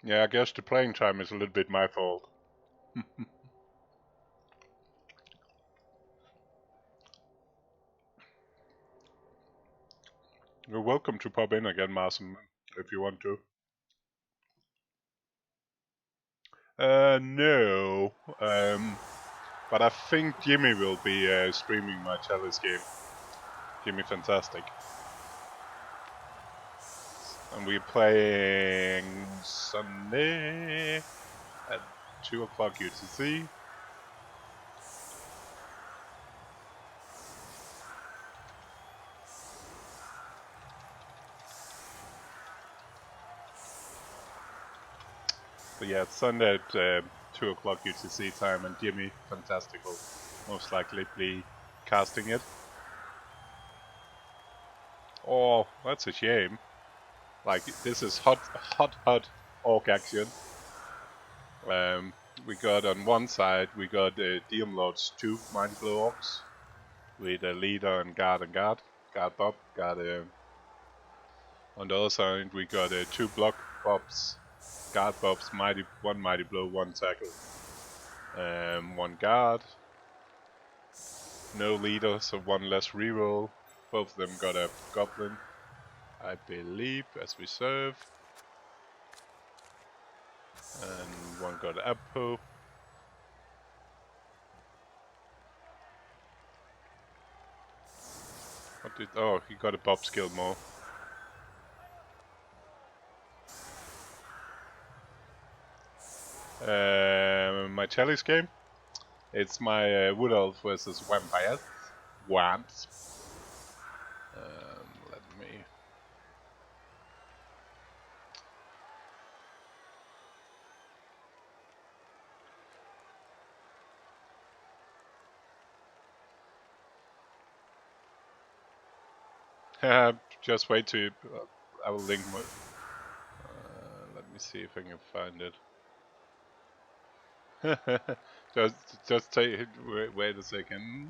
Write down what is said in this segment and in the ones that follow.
Yeah, I guess the playing time is a little bit my fault. You're welcome to pop in again, Marson, if you want to. No. But I think Jimmy will be streaming my challenge game. Jimmy Fantastic. And we're playing Sunday at 2 o'clock UTC. But yeah, it's Sunday at 2 o'clock UTC time, and Jimmy Fantastic will most likely be casting it. Oh, that's a shame. Like, this is hot orc action. We got on one side, we got Diomlord's 2 Mighty Blow Orcs with a leader and guard guard Bob, on the other side we got 2 block Bobs, guard Bobs, 1 Mighty Blow, 1 tackle, 1 guard, no leader, so 1 less reroll. Both of them got a goblin, I believe, as we serve. And 1 got an Apo. Oh, he got a Bob skill more. My challenge game? It's my Wood Elf versus Vampires. Wamps. Let me... just wait to... I will link my... let me see if I can find it. just take... Wait a second.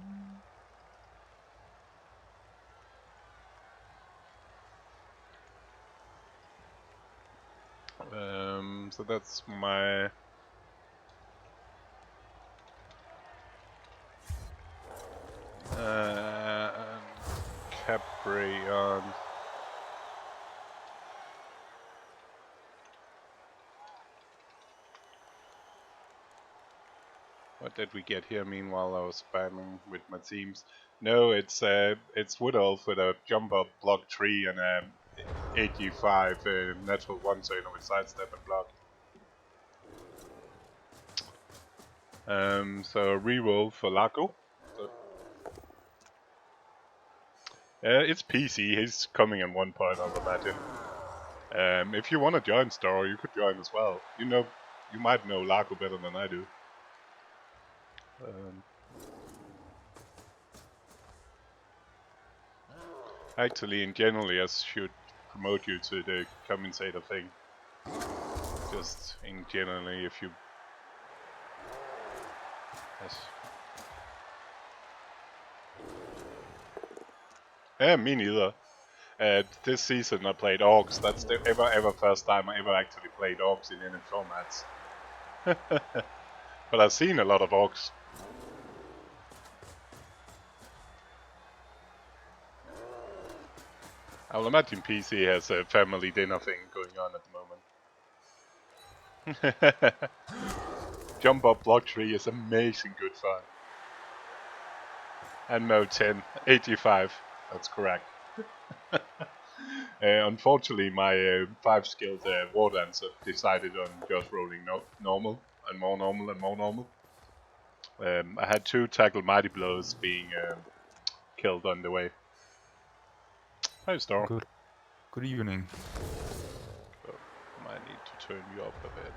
So that's my... Caprion. What did we get here? Meanwhile, I was spamming with my teams. No, it's Wood Elf with a jump up, block 3, and 85 natural 1, so you know, with sidestep and block. So reroll for Laco. So, it's PC. He's coming at one point, I'll imagine. If you want to join Star, you could join as well. You know, you might know Laco better than I do. Actually, in generally, I should promote you to the commentator thing. Just in generally, if you... Yes. Yeah, me neither. This season I played Orcs. That's the ever first time I ever actually played Orcs in any formats. But I've seen a lot of Orcs. I will imagine PC has a family dinner thing going on at the moment. Jump up block 3 is amazing good fun. And mode 10, 85, that's correct. Unfortunately, my 5 skilled War Dancer decided on just rolling normal and more normal and more normal. I had 2 tackle Mighty Blows being killed on the way. Hi, Star. Good evening. Oh, might need to turn you up a bit.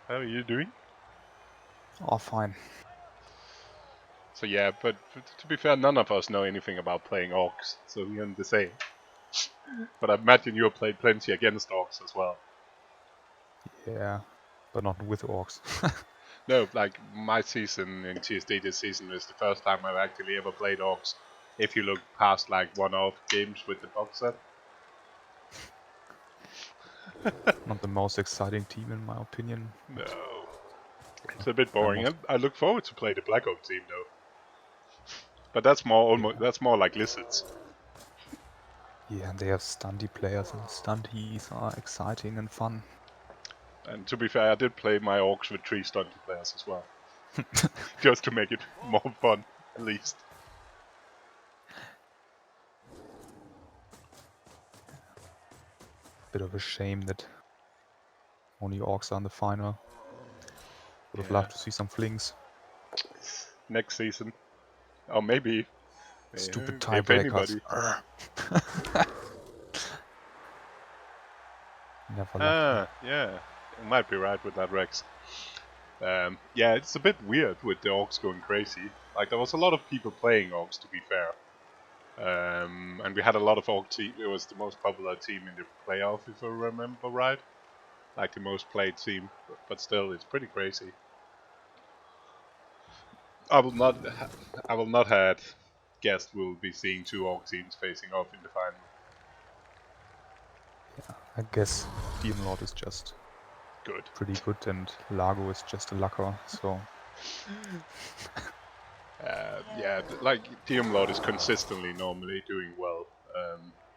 How are you doing? Oh, fine. So yeah, but to be fair, none of us know anything about playing Orcs, so we're the same. But I imagine you have played plenty against Orcs as well. Yeah. but not with orcs. No, like my season in TSD this season is the first time I've actually ever played orcs. If you look past like one-off games with the box set. Not the most exciting team in my opinion. No, it's a bit boring. Almost. I look forward to play the Black Oak team though. But that's more almost that's more like lizards. Yeah, and they have stunty players, and stunties are exciting and fun. And to be fair, I did play my orcs with 3 stunty players as well. Just to make it more fun, at least. Bit of a shame that only orcs are in the final. Would have Yeah. loved to see some flings. Next season. Or maybe Stupid if tiebreakers. anybody. Never lucky. Yeah. You might be right with that, Rex. Yeah, it's a bit weird with the orcs going crazy. Like, there was a lot of people playing orcs, to be fair. And we had a lot of orc team. It was the most popular team in the playoff, if I remember right. Like the most played team, but still, it's pretty crazy. I will not have guessed we'll be seeing 2 orc teams facing off in the final. Yeah, I guess Diomlord is just Good. pretty good, and Largo is just a lucker. So Yeah, like Diomlord is consistently normally doing well,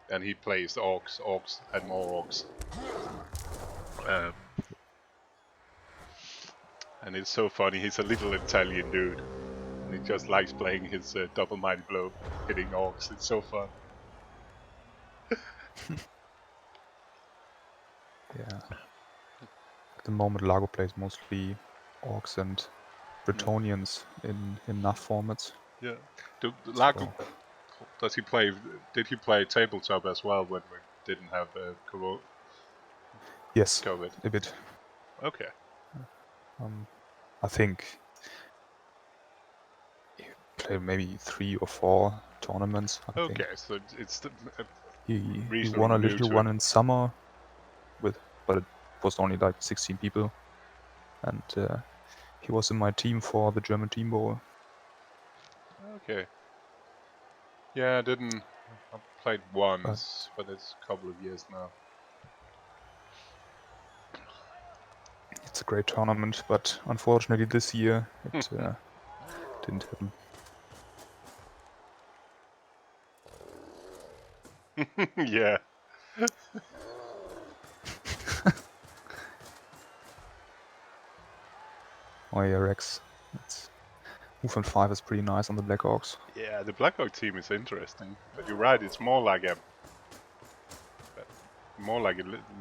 and he plays orcs, and more orcs. And it's so funny. He's a little Italian dude, and he just likes playing his double mighty blow, hitting orcs. It's so fun. yeah, at the moment Largo plays mostly orcs and Bretonians in enough formats. Yeah. Lago, So, does he play? Did he play tabletop as well when we didn't have yes, COVID? a bit. Okay. I think he played maybe 3 or 4 tournaments. I think. Okay, so it's He reasonably won a new little to one it. in summer, but it was only like 16 people, and he was in my team for the German Team Bowl. Okay. Yeah, I played once, but it's a couple of years now. It's a great tournament, but unfortunately this year it didn't happen. Yeah. Oh yeah, Rex. Movement 5 is pretty nice on the Black Orcs. Yeah, the Black Oak team is interesting, but you're right. It's more like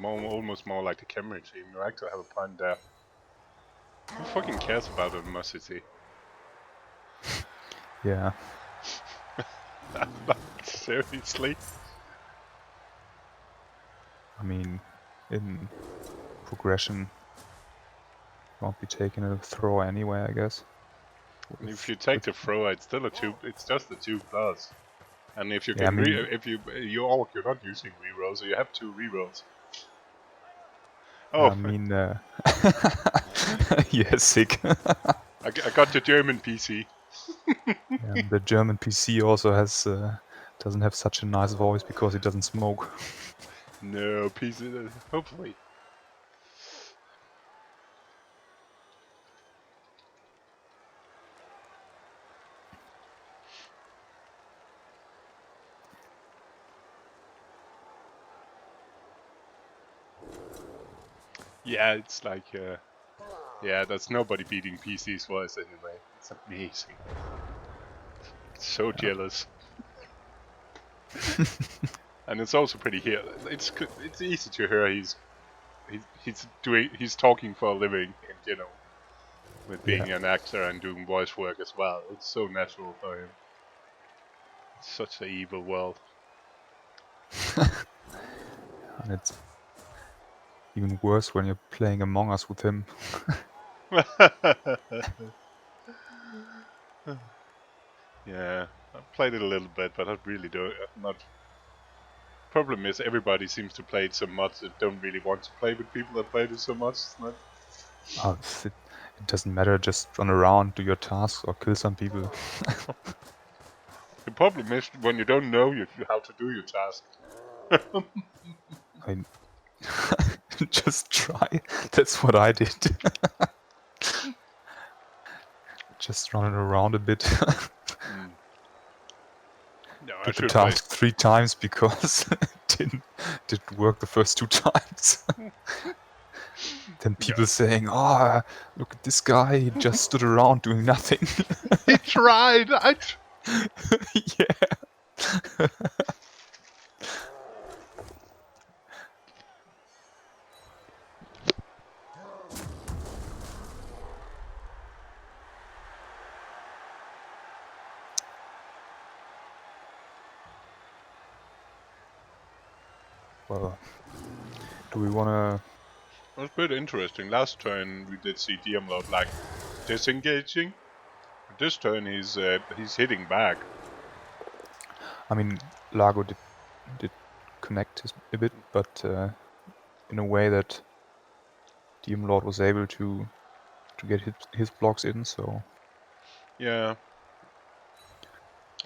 almost more like the Khmer team. You actually have a point there. Who fucking cares about animosity? Yeah. Seriously? I mean, in progression, won't be taking a throw anyway, I guess. And if you take the thrower, it's still a 2. It's just a 2+. And if you Yeah, can, I mean, if you orc, you're not using rerolls, so you have 2 rerolls. I mean, yeah, sick. I got the German PC. And the German PC also has doesn't have such a nice voice because it doesn't smoke. No, PC. Hopefully. Yeah, it's like, yeah, there's nobody beating PC's voice anyway. It's amazing. So jealous. And it's also pretty here. It's easy to hear he's talking for a living, and you know, with being an actor and doing voice work as well. It's so natural for him. It's such an evil world. And it's even worse when you're playing Among Us with him. Yeah, I've played it a little bit, but I really not. Problem is, everybody seems to play it so much that don't really want to play with people that played it so much. It's not. It doesn't matter, just run around, do your tasks, or kill some people. The problem is when you don't know how to do your task. I mean, just try. That's what I did. Just running around a bit. No, I Did the should play. task 3 times because it didn't work the first 2 times. Then people saying, "Oh, look at this guy! He just stood around doing nothing." He tried. Yeah. Well, do we wanna? It was a bit interesting. Last turn we did see Diomlord like disengaging. This turn he's hitting back. I mean, Largo did connect a bit, but in a way that Diomlord was able to get his blocks in. So Yeah.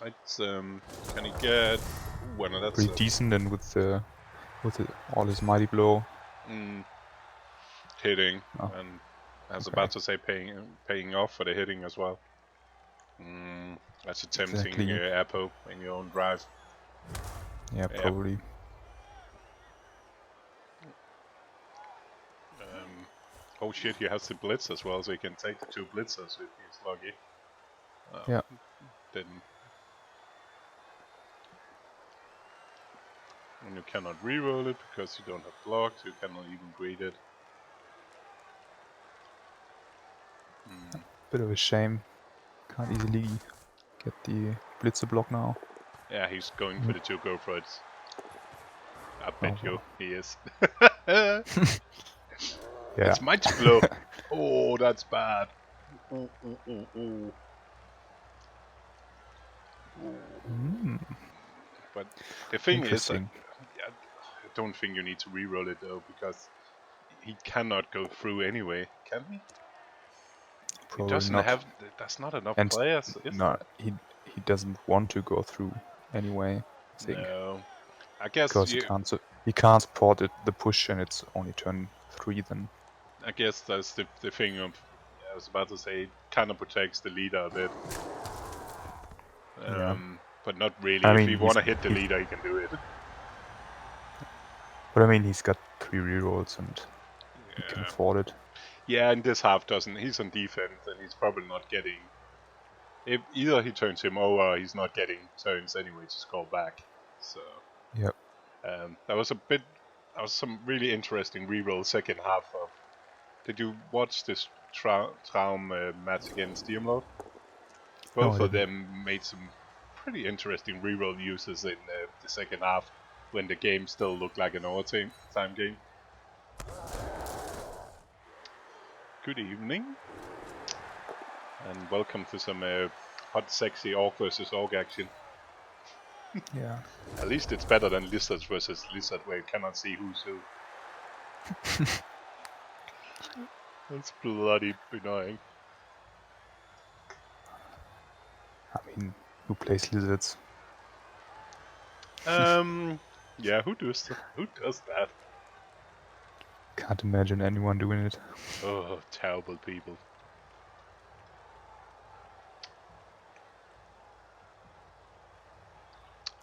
It's can he get? Well, no, that's pretty decent, and with all his mighty blow. Hitting, Oh, and I was okay. about to say paying off for the hitting as well. That's a tempting Exactly. apple in your own drive. Yeah, probably. Oh shit, he has the blitz as well, so he can take the 2 blitzers if he's lucky. Yeah. Didn't. And you cannot reroll it because you don't have blocks, you cannot even greet it. Bit of a shame. Can't easily get the blitzer block now. Yeah, he's going for the 2 GoPros. I bet you he is. Yeah. It's mighty blow. Oh, that's bad. Ooh. But the thing is, I don't think you need to reroll it though, because he cannot go through anyway, can he? Probably he doesn't not. have. There's not enough And players, is no, there? he doesn't want to go through anyway. I think. No, I guess because he can't support the push, and it's only turn 3 then. I guess that's the thing of. I was about to say, it kind of protects the leader a bit. Yeah. But not really. I If mean, he want to hit the leader, he can do it. But I mean, he's got 3 rerolls and he can afford it. Yeah, and this half doesn't. He's on defense, and he's probably not getting. If either he turns him over, or he's not getting turns anyway to score back. So. Yep. That was some really interesting reroll second half of. Did you watch this Traum match against Diomlord? Both of them made some pretty interesting reroll uses in the second half when the game still looked like an overtime game. Good evening, and welcome to some hot, sexy Orc versus Orc action. Yeah. At least it's better than Lizards versus Lizard, where you cannot see who's who. That's bloody annoying. I mean, who plays Lizards? Yeah, who does that? Can't imagine anyone doing it. Oh, terrible people.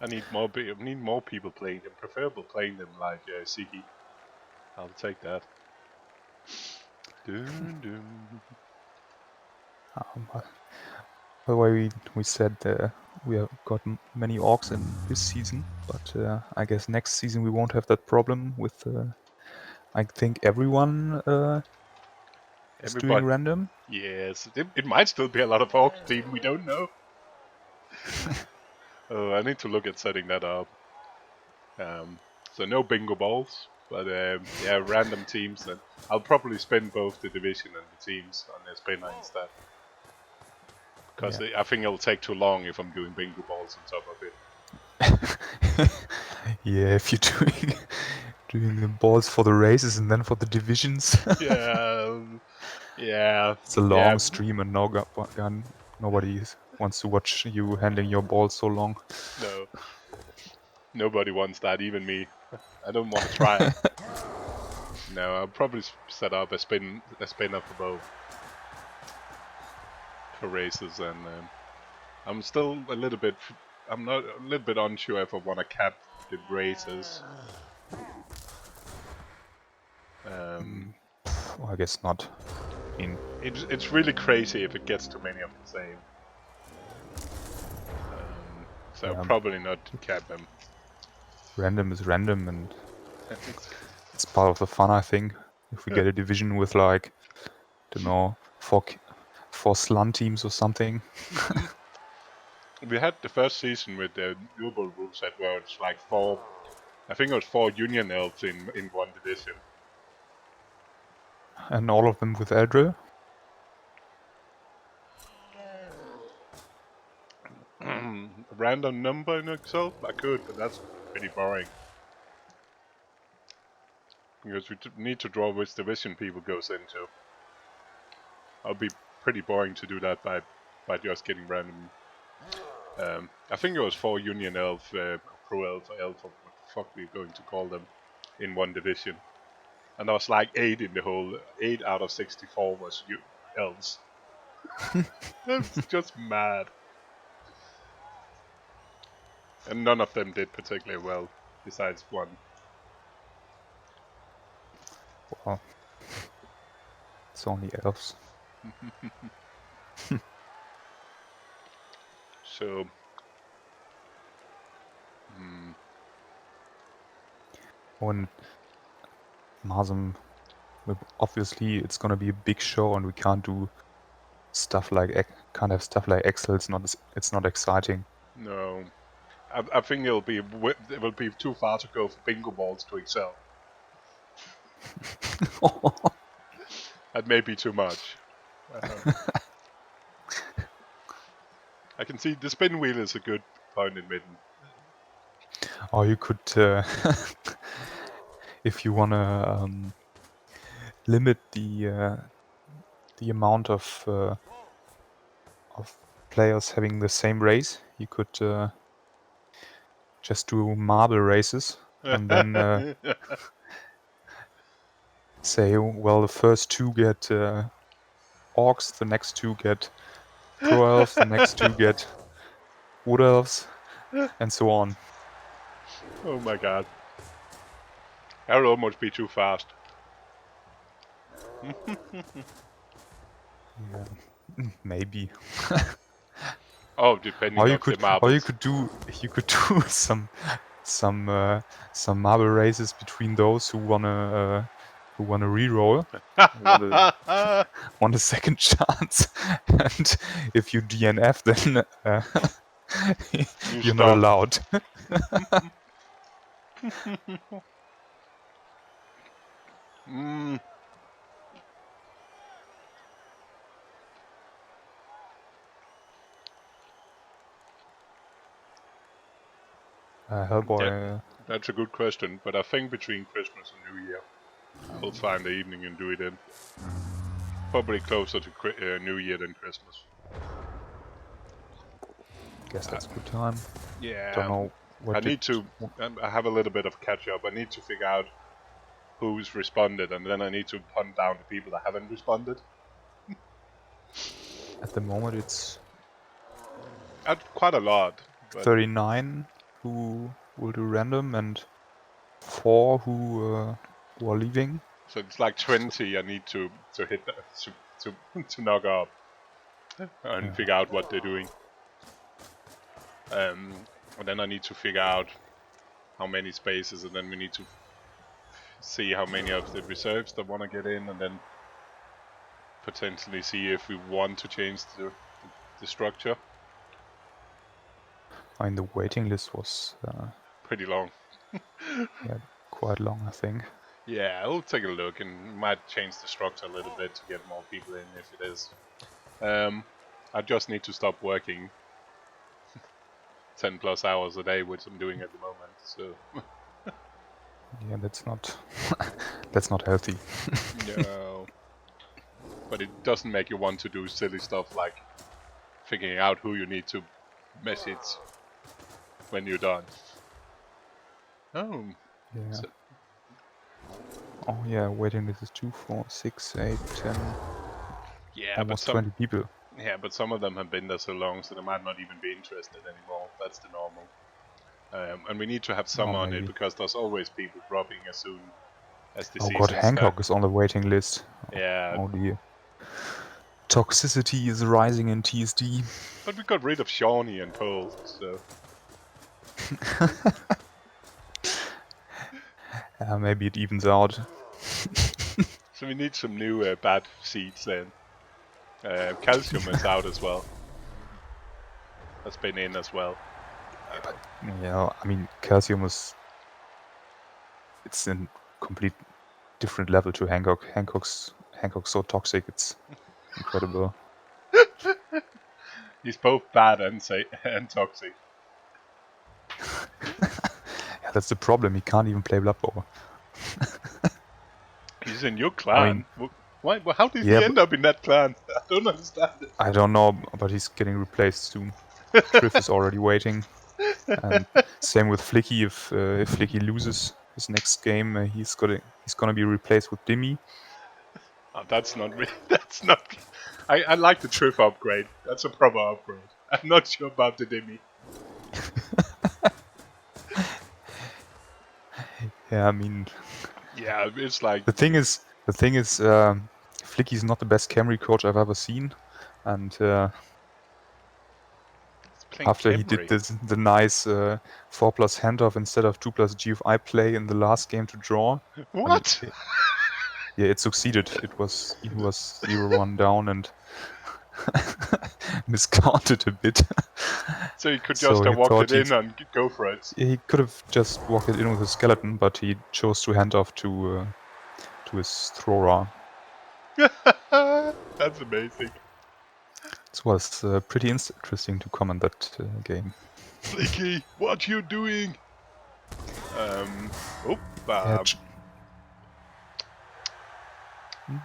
I need more people playing them. Preferable playing them like Sigi. I'll take that. Dun, dun. By the way, we said we have got many orcs in this season, but I guess next season we won't have that problem with. I think everyone is doing random. Yes, it might still be a lot of orcs team. We don't know. Oh, I need to look at setting that up. So no bingo balls, but yeah, random teams. And I'll probably spin both the division and the teams on the spinner instead. Because I think it'll take too long if I'm doing bingo balls on top of it. Yeah, if you're doing the balls for the races and then for the divisions. Yeah, Yeah. It's a Yeah. long stream and nobody wants to watch you handling your ball so long. No. Nobody wants that, even me. I don't want to try it. No, I'll probably set up a spinner for both. For races, and I'm still a little bit. I'm not a little bit unsure if I want to cap the races. Well, I guess not. I mean, It's really crazy if it gets too many of the same. So Yeah. probably not cap them. Random is random, and it's part of the fun, I think. If we get a division with like, don't know, four slun teams or something. We had the first season with the Uber rule set where it's like four. I think it was 4 Union elves in one division. And all of them with Eldril. Random number in Excel? I could, but that's pretty boring. Because we need to draw which division people goes into. I'll be pretty boring to do that by just getting random. I think it was 4 Union elf, Pro elf, or what the fuck we're going to call them, in one division. And there was like 8 in the whole. 8 out of 64 was elves. That's just mad. And none of them did particularly well, besides one. Well, it's only elves. So, When Marsum, obviously it's gonna be a big show, and we can't do stuff like Excel. It's not exciting. no. I think it will be too far to go for bingo balls to excel. That may be too much. I can see the spin wheel is a good point in midden. Or you could, if you wanna limit the amount of players having the same race, you could just do marble races and then say, well, the first 2 get orcs, the next 2 get pro elves, the next 2 get wood elves, and so on. Oh my god. That would almost be too fast. Yeah. Maybe. Oh, depending Or you on the could, marbles. you could do some marble races between those who wanna reroll, want a second chance, and if you DNF, then you're not allowed. Hellboy. That's a good question, but I think between Christmas and New Year, I'll find the evening and do it in. Probably closer to New Year than Christmas. Guess that's a good time. Yeah. Don't know what I have a little bit of catch up. I need to figure out who's responded, and then I need to punt down the people that haven't responded. At the moment, it's Quite a lot. 39 who will do random and 4 who are leaving. So it's like 20 I need to hit to knock up and figure out what they're doing. And then I need to figure out how many spaces, and then we need to see how many of the reserves that want to get in, and then potentially see if we want to change the structure. I mean, the waiting list was pretty long. Yeah, quite long, I think. Yeah, I'll take a look and might change the structure a little bit to get more people in if it is. I just need to stop working 10 plus hours a day, which I'm doing at the moment. So yeah, that's not that's not healthy. No. but it doesn't make you want to do silly stuff like figuring out who you need to message when you're done. Oh. Yeah. So, Oh yeah, waiting list is 2, 4, 6, 8, 10, yeah, almost but 20 people. Yeah, but some of them have been there so long, so they might not even be interested anymore. That's the normal. And we need to have some Oh, on it, maybe. because there's always people dropping as soon as the Oh god, season Hancock starts. is on the waiting list. Yeah, Oh dear. Toxicity is rising in TSD. but we got rid of Shawnee and Cole, so Maybe it evens out. we need some new bad seeds then. Calcium is out as well. That's been in as well. Yeah, I mean, Calcium is... It's in complete different level to Hancock. Hancock's so toxic, it's incredible. He's both bad and and toxic. Yeah, that's the problem, he can't even play Blood Bowl. He's in your I mean, clan. Why? How did yeah, he end up in that clan? I don't understand it. I don't know, but he's getting replaced soon. Triff is already waiting. And same with Flicky. If Flicky loses his next game, he's gonna be replaced with Dimmy. Oh, that's not really. That's not. I like the Triff upgrade. That's a proper upgrade. I'm not sure about the Demi. Yeah, I mean, Yeah, it's like the thing is, Flicky's not the best Camry coach I've ever seen, and it's playing after he did Camry. the nice 4+ handoff instead of 2+ GFI play in the last game to draw, I mean, What? yeah, it succeeded. He was 0-1 down and miscounted a bit. So he could So just he have walked it thought in and go for it. he could have just walked it in with a skeleton, but he chose to hand off to his thrower. That's amazing. It was pretty interesting to comment that game. Flicky, what you doing? Oh, Yeah,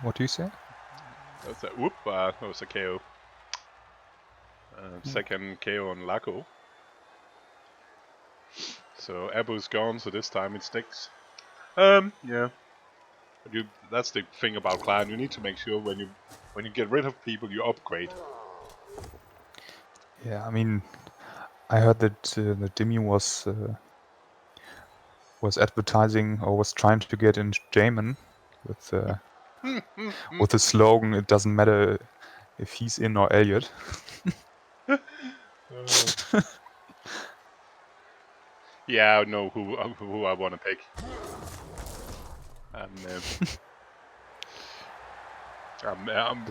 what do you say? that's a whoop. That was a KO. Second KO on Laco. So Abu's gone, so this time it sticks. Yeah. But that's the thing about clan. You need to make sure when you get rid of people, you upgrade. Yeah, I mean, I heard that Dimmy was advertising or was trying to get into Jamin with the slogan, "It doesn't matter if he's in or Elliot." Yeah, I know who I want to pick. I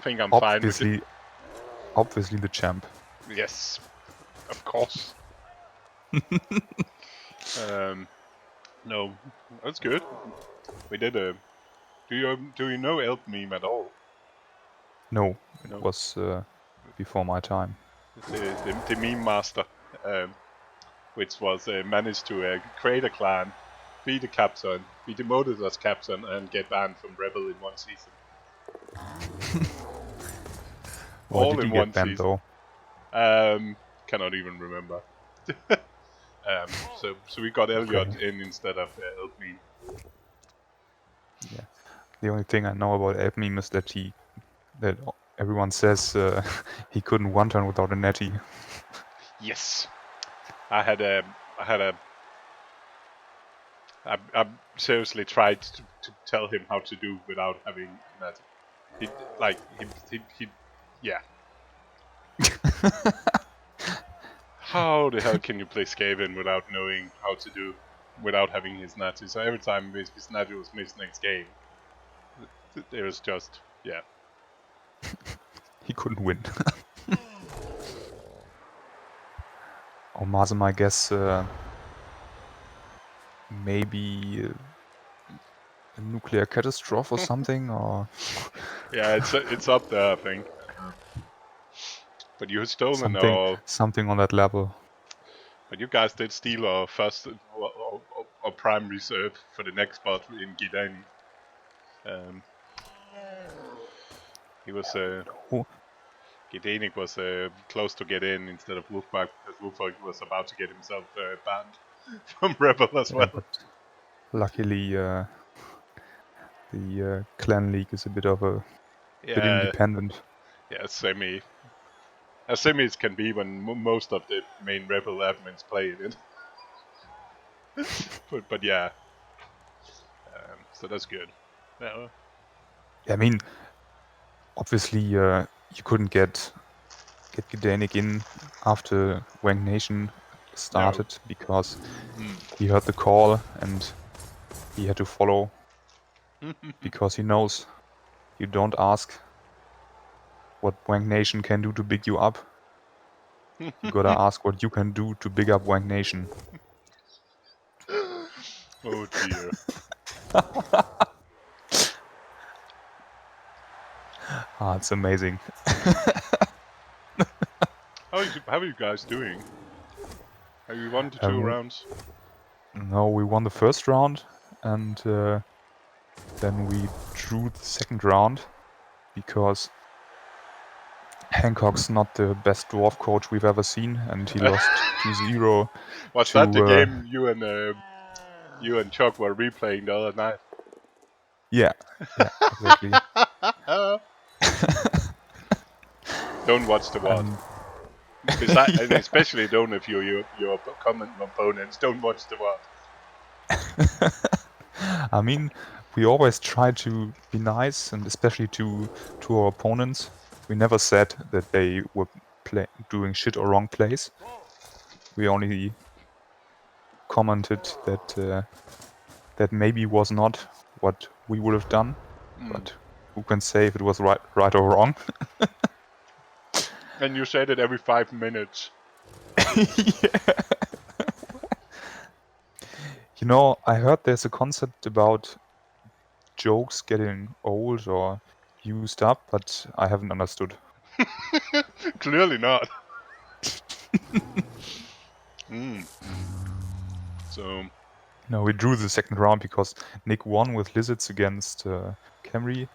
think I'm fine with it. Obviously the champ. Yes, of course. No, that's good. We did a. Do you know Elf meme at all? No, No. it was before my time. The meme master, which was managed to create a clan, be the captain, be demoted as captain, and get banned from Rebel in one season. Why All did in he one get banned season. though? Cannot even remember. So we got Elliot in instead of Elfmeme. Yeah. The only thing I know about Elfmeme is that everyone says he couldn't one turn without a netty. Yes, I seriously tried to tell him how to do without having that. Yeah. How the hell can you play Skaven without knowing how to do, without having his natty? So every time his natty was missed next game, it was just, yeah. He couldn't win. Or Mazem, I guess, maybe a nuclear catastrophe or something, or Yeah, it's up there, I think. But you stolen something on that level. But you guys did steal our first or prime reserve for the next spot in Gidani. He was Oh, Gedenik was close to get in instead of Wolfpack because Wolfpack was about to get himself banned from Rebel as yeah, well. but luckily the clan league is a bit of a bit independent. Yeah, as semi as can be when most of the main Rebel admins play it. but yeah, so that's good. Yeah. I mean, obviously you couldn't get Gedenik in after Wang Nation started because he heard the call and he had to follow because he knows you don't ask what Wang Nation can do to big you up. You gotta ask what you can do to big up Wang Nation. Oh dear. It's amazing. How are you guys doing? Have you won the 2 rounds? No, we won the first round and then we drew the second round because Hancock's not the best dwarf coach we've ever seen, and he lost 2-0. Was to, that the game you and Chuck were replaying the other night? Yeah, exactly. Don't watch the VOD. And especially don't if your common opponents don't watch the VOD. I mean, we always try to be nice, and especially to our opponents. We never said that they were doing shit or wrong plays. We only commented that that maybe was not what we would have done, but who can say if it was right or wrong? And you said it every 5 minutes. Yeah. You know, I heard there's a concept about jokes getting old or used up, but I haven't understood. Clearly not. So No, we drew the second round because Nick won with Lizards against Camry.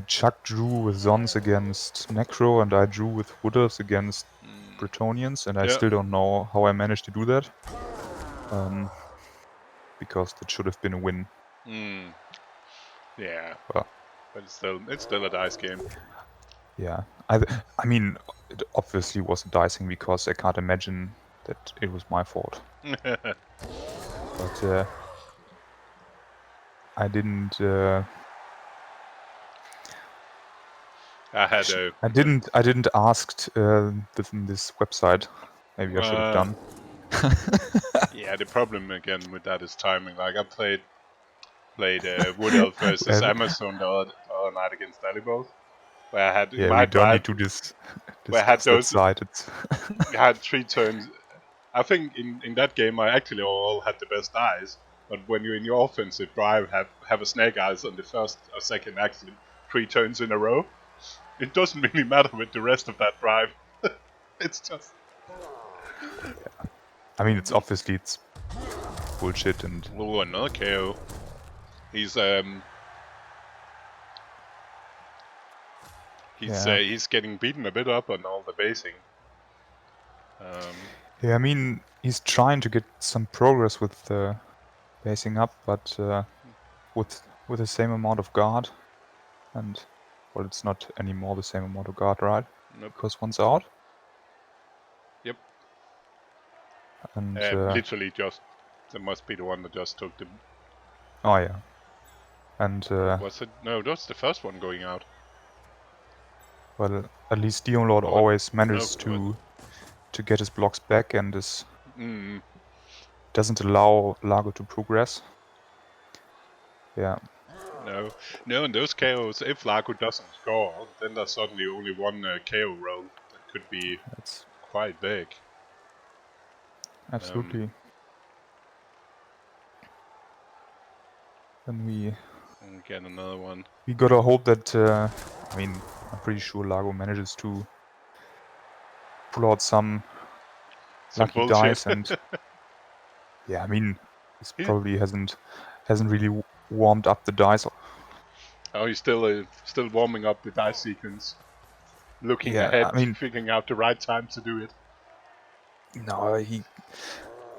Chuck drew with Zons against Necro, and I drew with Wooders against Bretonians, and I still don't know how I managed to do that. Because that should have been a win. Yeah. Well, But it's still a dice game. Yeah. I mean, it obviously was dicing because I can't imagine that it was my fault. But I didn't. I didn't ask this website. Maybe I should have done. Yeah, the problem again with that is timing. Like I played Wood Elf versus Amazon the other night against Dalibos, where I had we don't need to discuss that side. I had 3 turns. I think in that game I actually all had the best dice, but when you're in your offensive drive, have a snake eyes on the first or second actually 3 turns in a row, it doesn't really matter with the rest of that drive. It's just. I mean, it's obviously it's bullshit and. Oh, another KO. He's getting beaten a bit up on all the basing. Yeah, I mean, he's trying to get some progress with basing up, but with the same amount of guard, and well, it's not anymore the same amount of guard, right? Nope. Because one's out. Yep. And literally just that must be the one that just took the. Oh yeah. And was it? No, that's the first one going out. Well, at least Diomlord always manages to get his blocks back and doesn't allow Largo to progress. Yeah. No, in those KOs, if Largo doesn't score, then there's suddenly only one KO roll that could be quite big. Absolutely. Then we get another one. We gotta hope that. I mean, I'm pretty sure Largo manages to pull out some lucky bullshit. dice, and yeah, I mean, this probably hasn't really warmed up the dice. Oh, he's still warming up the dice sequence, looking Yeah, ahead, I mean, figuring out the right time to do it.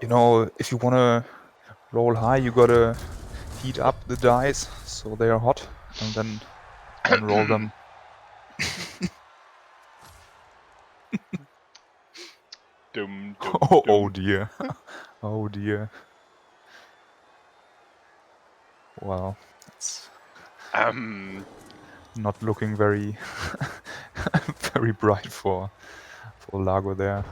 no, if you wanna roll high, you gotta heat up the dice so they are hot, and then roll them. Dum dum Oh dum. dear, oh dear. Well, it's not looking very very bright for Lago there.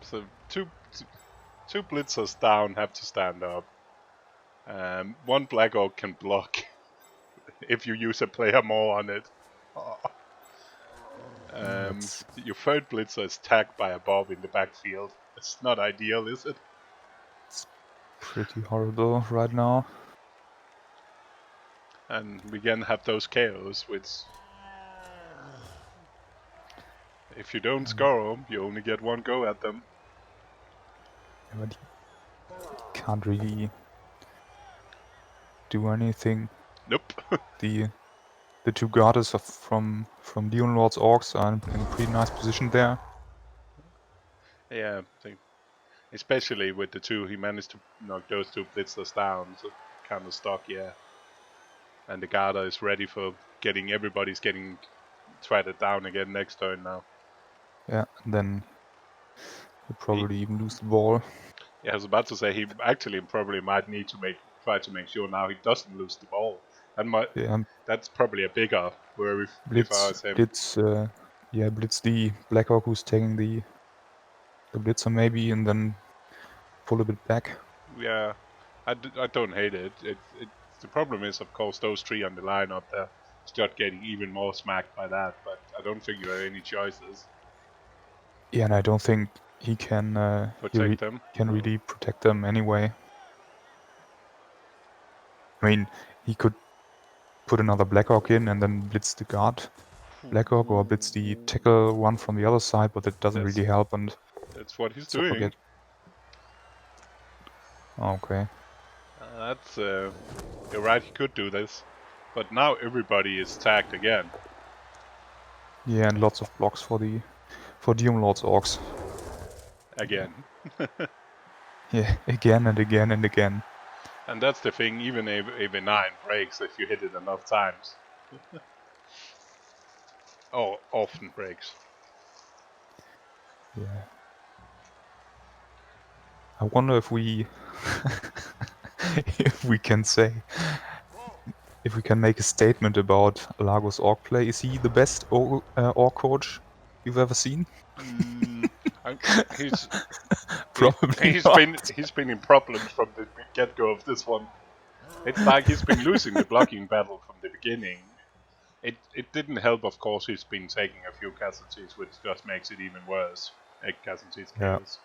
So two blitzers down have to stand up. One Black Orc can block if you use a player more on it. That's Your third blitzer is tagged by a Bob in the backfield. It's not ideal, is it? pretty horrible right now. And we again have those KOs, which if you don't score them, you only get one go at them. But he can't really do anything. Nope. The two guards from Diomlord's orcs are in a pretty nice position there. Yeah, especially with the two, he managed to knock those two blitzers down, so kind of stuck, yeah. And the Garda is ready for everybody's getting threaded down again next turn now. Yeah, and then he'll probably even lose the ball. Yeah, I was about to say he actually probably might need to try to make sure now he doesn't lose the ball. And that's probably a bigger worry if I was him. Blitz the Blackhawk who's taking the blitzer maybe, and then pull a bit back. Yeah, I don't hate it. The problem is, of course, those three on the line up there start getting even more smacked by that, but I don't think you have any choices. Yeah, and I don't think he can Protect them. can really protect them anyway. I mean, he could put another Blackhawk in and then blitz the guard Blackhawk or blitz the tackle one from the other side, but that doesn't really help. And that's what he's so doing. Okay. You're right. He could do this, but now everybody is tagged again. Yeah, and lots of blocks for Diomlord's orcs. Again. Yeah, again and again and again. And that's the thing. Even a 9 breaks if you hit it enough times. Oh, often breaks. Yeah. I wonder if we if we can make a statement about Lagos orc play. Is he the best orc coach you've ever seen? Probably he's been in problems from the get-go of this one. It's like he's been losing the blocking battle from the beginning. It didn't help, of course. He's been taking a few casualties, which just makes it even worse. 8 casualties kills.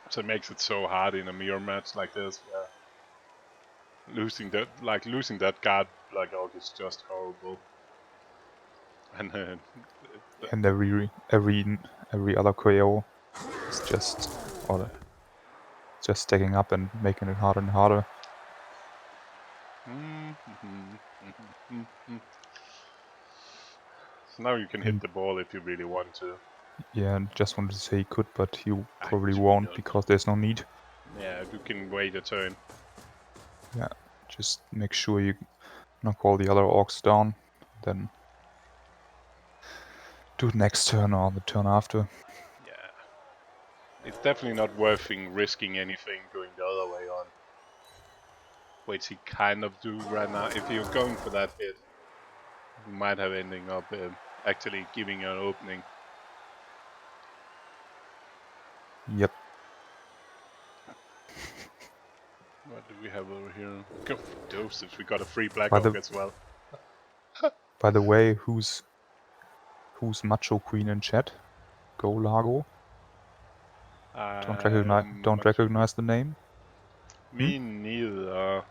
So it makes it so hard in a mirror match like this. Yeah. Losing that guard Black Orc is just horrible. And every other KO is just stacking up and making it harder and harder. So now you can hit the ball if you really want to. Yeah, and just wanted to say he could, but you probably won't because there's no need. Yeah, you can wait a turn. Yeah, just make sure you knock all the other orcs down, then do it next turn or the turn after. Yeah. It's definitely not worth risking anything going the other way on. Which he kind of do right now. If you're going for that hit, you might have ending up actually giving you an opening. Yep. What do we have over here? Go doses. We got a free Black Orc as well. By the way, who's Macho Queen in chat? Go Lago. Don't recognize the name. Me neither.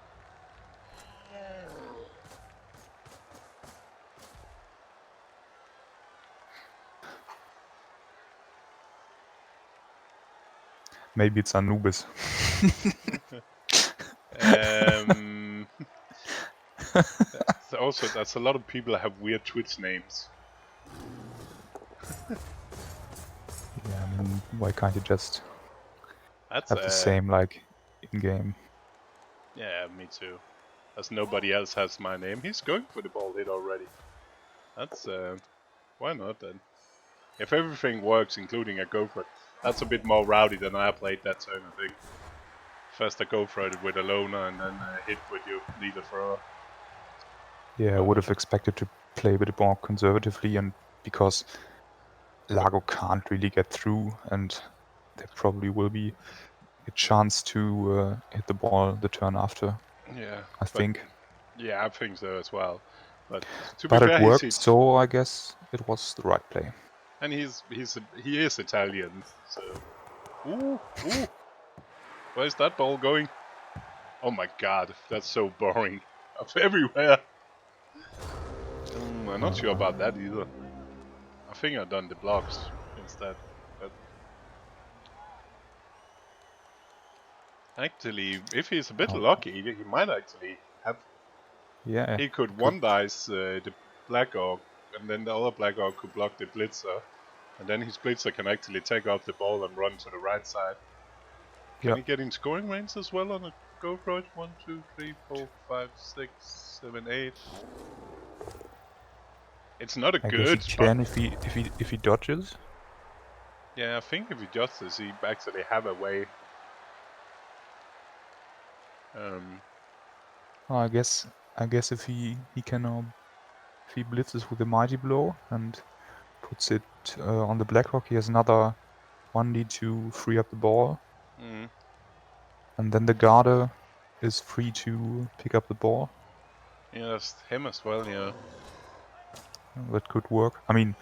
Maybe it's Anubis. Also, that's a lot of people that have weird Twitch names. Yeah, I mean, why can't you just That's have the same like in game? Yeah, me too. As nobody else has my name. He's going for the ball hit already. That's why not then? If everything works, including a go for it, that's a bit more rowdy than I played that turn, I think. First I go for it with a loner and then hit with your leader thrower. Yeah, I would have expected to play a bit more conservatively, and because Lago can't really get through, and there probably will be a chance to hit the ball the turn after. Yeah, I think. Yeah, I think so as well. But to be But it fair, worked, so I guess it was the right play. and he is Italian, so ooh. Where's that ball going? Oh my god, that's so boring. Of everywhere. I'm not sure about that either. I think I've done the blocks instead. But actually, if he's a bit lucky, he might actually have. Yeah. He could one dice the Black Orc, and then the other Black Orc could block the Blitzer, and then his Blitzer can actually take out the ball and run to the right side. Can he get in scoring range as well on a go for it? 1, 2, 3, 4, 5, 6, 7, 8. It's not a I good guess he spot. can if he dodges. Yeah, I think if he dodges, he actually have a way. I guess if he can if he blitzes with a mighty blow and puts it on the Blackhawk, he has another 1D to free up the ball, and then the Garda is free to pick up the ball. Yeah, that's him as well. Yeah. That could work. I mean,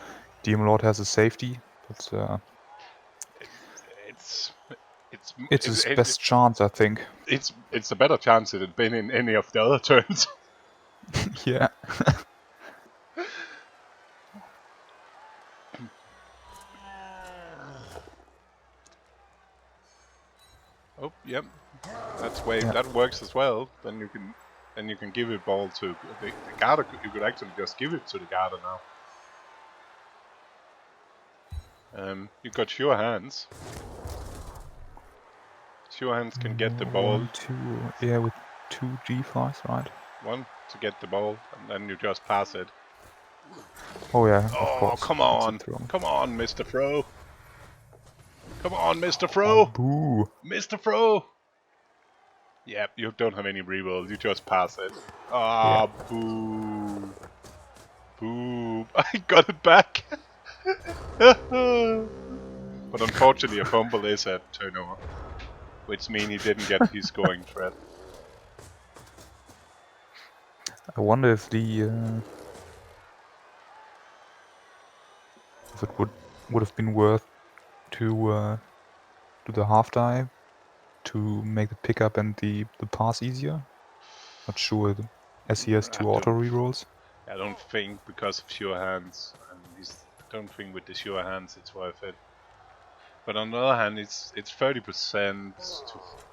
Diomlord has a safety, but it's his best chance, I think. It's a better chance it had been in any of the other turns. Yeah. Oh, yep. That works as well. Then you can give it ball to the Garda. You could actually just give it to the Garda now. You got sure hands. Sure hands can get the ball. 1, 2, yeah, with 2 G5s, right? One to get the ball, and then you just pass it. Oh yeah, of Oh, course. come on, Mr. Fro. Come on, Mr. Fro. Oh, boo. Mr. Fro. Yep, you don't have any reroll. You just pass it. Yeah. Boo. Boo. I got it back. But unfortunately, a fumble is a turnover, which means he didn't get his scoring threat. I wonder if if it would have been worth to do the half dive to make the pickup and the pass easier. Not sure, as he has 2 auto rerolls. I don't think because of sure hands, and I don't think with the sure hands it's worth it. But on the other hand, it's 30%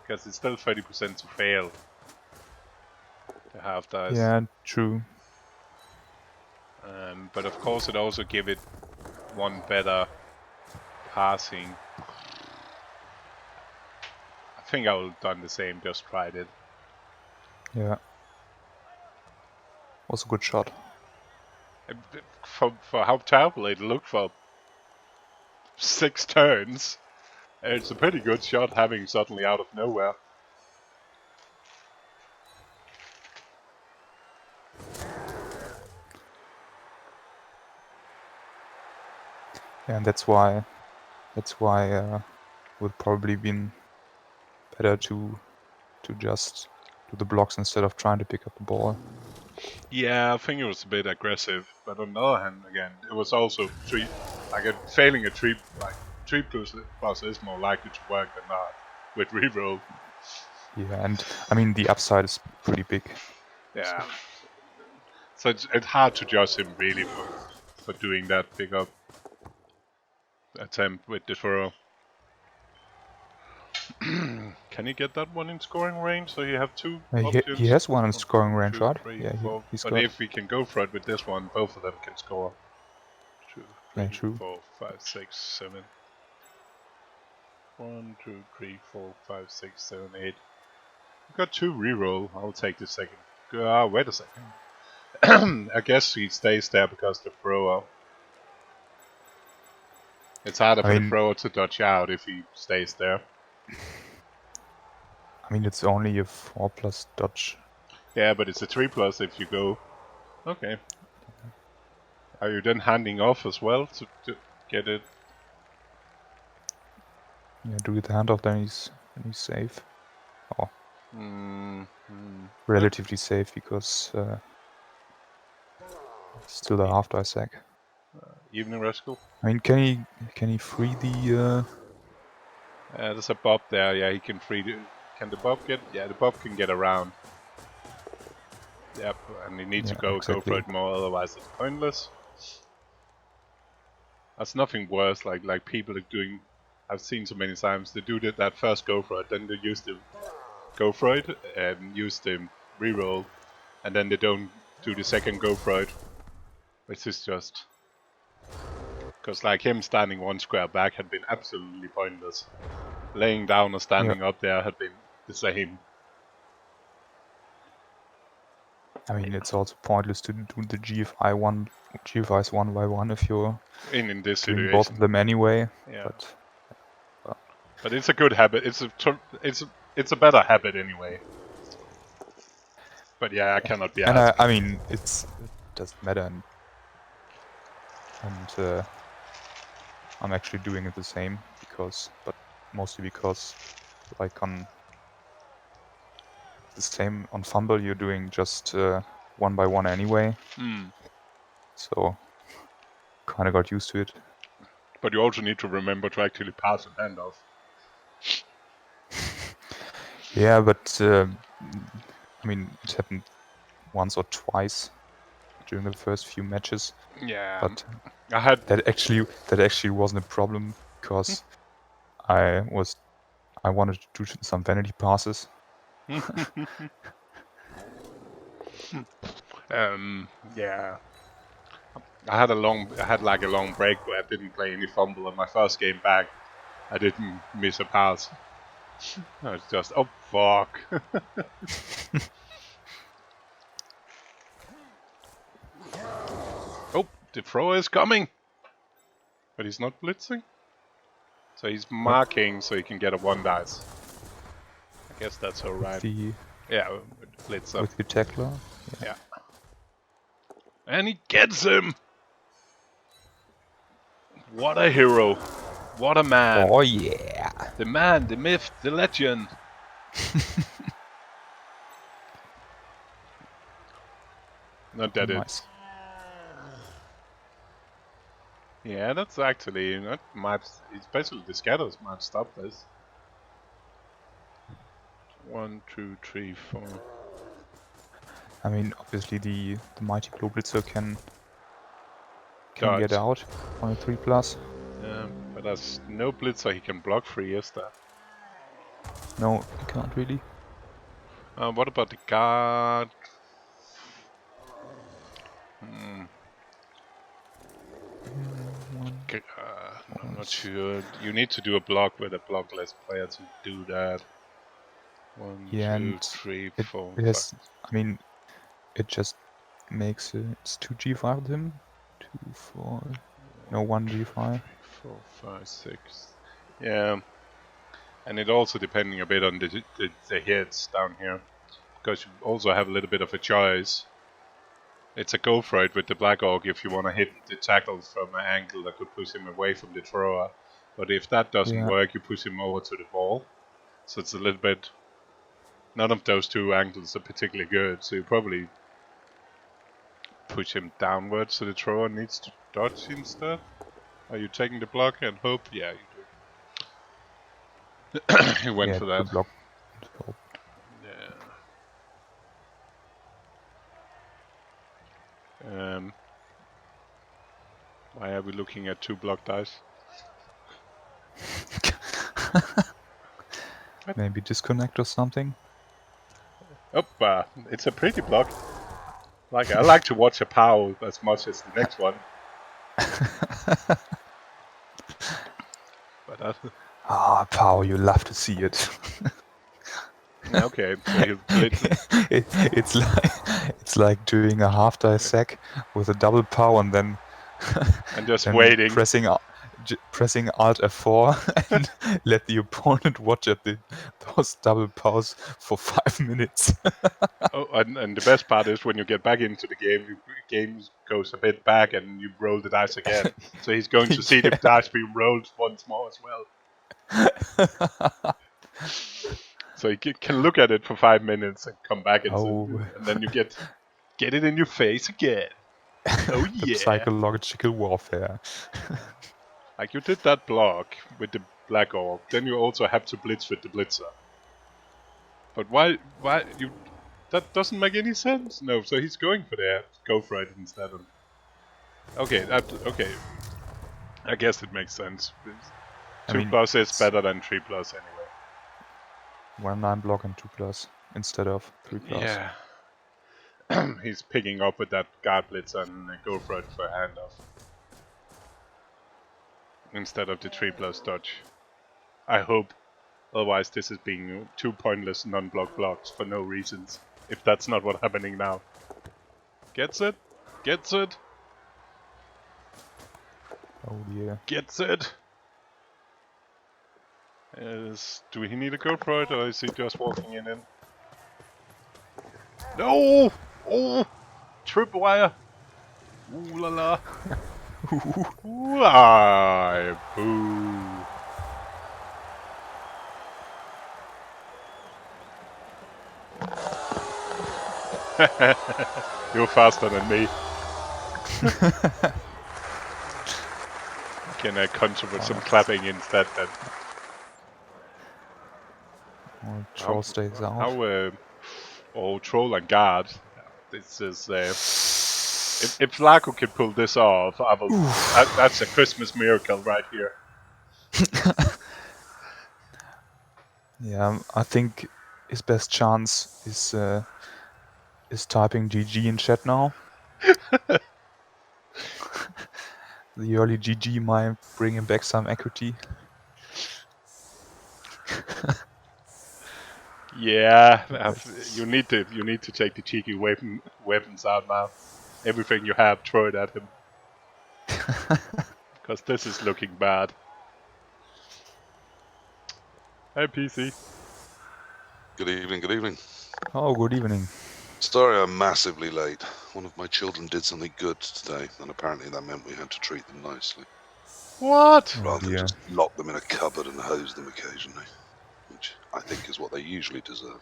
because it's still 30% to fail. The half dice. Yeah, true. But of course, it also give it one better passing. I think I would have done the same, just tried it. Yeah. Was a good shot. For how terrible it looked for 6 turns, it's a pretty good shot having suddenly out of nowhere. Yeah, and that's why would probably been better to just do the blocks instead of trying to pick up the ball. Yeah, I think it was a bit aggressive, but on the other hand, again, it was also failing a 3 plus is more likely to work than not with reroll. Yeah, and I mean the upside is pretty big. Yeah, so it's hard to judge him really for doing that pickup attempt with the throw. Can you get that one in scoring range? So you have two He options? has one in scoring 1, range, 2, right? 3, Yeah, 4. he's But got. if we can go for it with this one, both of them can score. 2, 3, Yeah, true. 4, 5, 6, 7. 1, 2, 3, 4, 5, 6, 7, 8. We've got 2 reroll. I'll take the second. Wait a second. I guess he stays there because the thrower. It's harder for the thrower to dodge out if he stays there. I mean, it's only a 4+ dodge. Yeah, but it's a 3+ if you go. Okay. Are you then handing off as well to get it? Yeah, do the handoff, then he's safe. Oh. Relatively safe because still a half dice sack. Evening rascal. I mean, can he free the? There's a bob there. Yeah, he can free. Can the bob get? Yeah, the bob can get around. Yep, and he needs to go for it more. Otherwise, it's pointless. That's nothing worse. Like people are doing. I've seen so many times they do that first go for it, then they use the go for it and use the reroll, and then they don't do the second go for it, which is just because like him standing one square back had been absolutely pointless. Laying down or standing up there had been the same. I mean, it's also pointless to do the GFIs 1 by 1 if you're in this doing situation. both of them anyway. Yeah. But it's a good habit. It's a better habit anyway. But yeah, I cannot be asked. And I mean, it doesn't matter. And I'm actually doing it the same but mostly because, like on the same on Fumble, you're doing just 1 by 1 anyway. So kind of got used to it. But you also need to remember to actually pass a handoff. Yeah, but I mean, it happened once or twice during the first few matches. Yeah, but I had that actually wasn't a problem because I wanted to do some vanity passes. Yeah. I had a long break where I didn't play any Fumble, and my first game back, I didn't miss a pass. No, it's just, oh fuck. Oh, the thrower is coming! But he's not blitzing? So he's marking so he can get a 1 dice. I guess that's alright. Yeah, with the blitzer. With the tackler? Yeah. And he gets him! What a hero. What a man. Oh yeah. The man, the myth, the legend. Not that nice. Yeah, that's actually not much. Especially the scatters might stop this. 1, 2, 3, 4. I mean, obviously the mighty glow blitzer can get out on a 3+. But there's no blitzer he can block free, is there? No, he can't really. What about the guard? I'm not sure. You need to do a block with a blockless player to do that. 1, 2, 3, 4, 5. I mean, it just makes it's 2 G5 with him. 2, 4. No, 1 G5. 4, 5, 6. Yeah. And it also depending a bit on the hits down here. Because you also have a little bit of a choice. It's a go for it with the Black Orc if you want to hit the tackle from an angle that could push him away from the thrower. But if that doesn't work, you push him over to the ball. So it's a little bit... None of those two angles are particularly good, so you probably push him downwards so the thrower needs to dodge instead. Are you taking the block and hope? Yeah, you do. He went for that. Block. Yeah. Why are we looking at 2 block dice? Maybe disconnect or something. Oh, it's a pretty block. Like, I like to watch a POW as much as the next one. But Ah, Pow, you love to see it. okay, so he'll blitz it. It's like doing a half dive sack with a double pow and then And just then waiting. pressing Alt F4 and let the opponent watch at those double pows for 5 minutes. Oh, and the best part is when you get back into the game goes a bit back and you roll the dice again. So he's going to see the dice being rolled once more as well. So you can look at it for 5 minutes and come back and then you get it in your face again. Oh The yeah! psychological warfare. Like you did that block with the Black Orc, then you also have to blitz with the Blitzer. But why you? That doesn't make any sense. No, so he's going for that. Go for it instead of. Okay, okay. I guess it makes sense. 2+ is better than 3+ anyway. 1-9 block and 2+ instead of 3+. Yeah. He's picking up with that guard blitz and go for it for a handoff. Instead of the 3+ dodge. I hope. Otherwise this is being 2 pointless non-block blocks for no reasons. If that's not what's happening now. Gets it? Gets it? Oh dear. Gets it? Do he need a go for it or is he just walking in? No! Oh! Tripwire! Ooh la la! Ooh, ah, boo! You're faster than me. Can I contribute with some clapping instead then? Well, Troll stays out. Oh, Troll and Guard. This is... if Flaco can pull this off, I will... that's a Christmas miracle right here. Yeah, I think his best chance is typing GG in chat now. The early GG might bring him back some equity. Yeah, you need to take the cheeky weapons out now. Everything you have, throw it at him. Because this is looking bad. Hey, PC. Good evening, good evening. Oh, good evening. Sorry I'm massively late. One of my children did something good today, and apparently that meant we had to treat them nicely. What? Rather than just lock them in a cupboard and hose them occasionally. Which I think is what they usually deserve.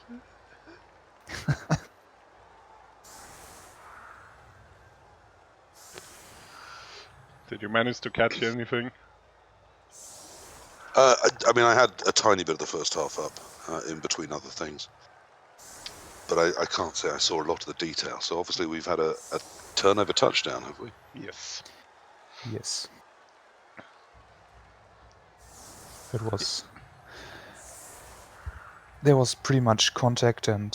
Did you manage to catch anything? I mean, I had a tiny bit of the first half up, in between other things. But I can't say I saw a lot of the detail. So obviously we've had a turnover touchdown, have we? Yes. Yes. There was pretty much contact and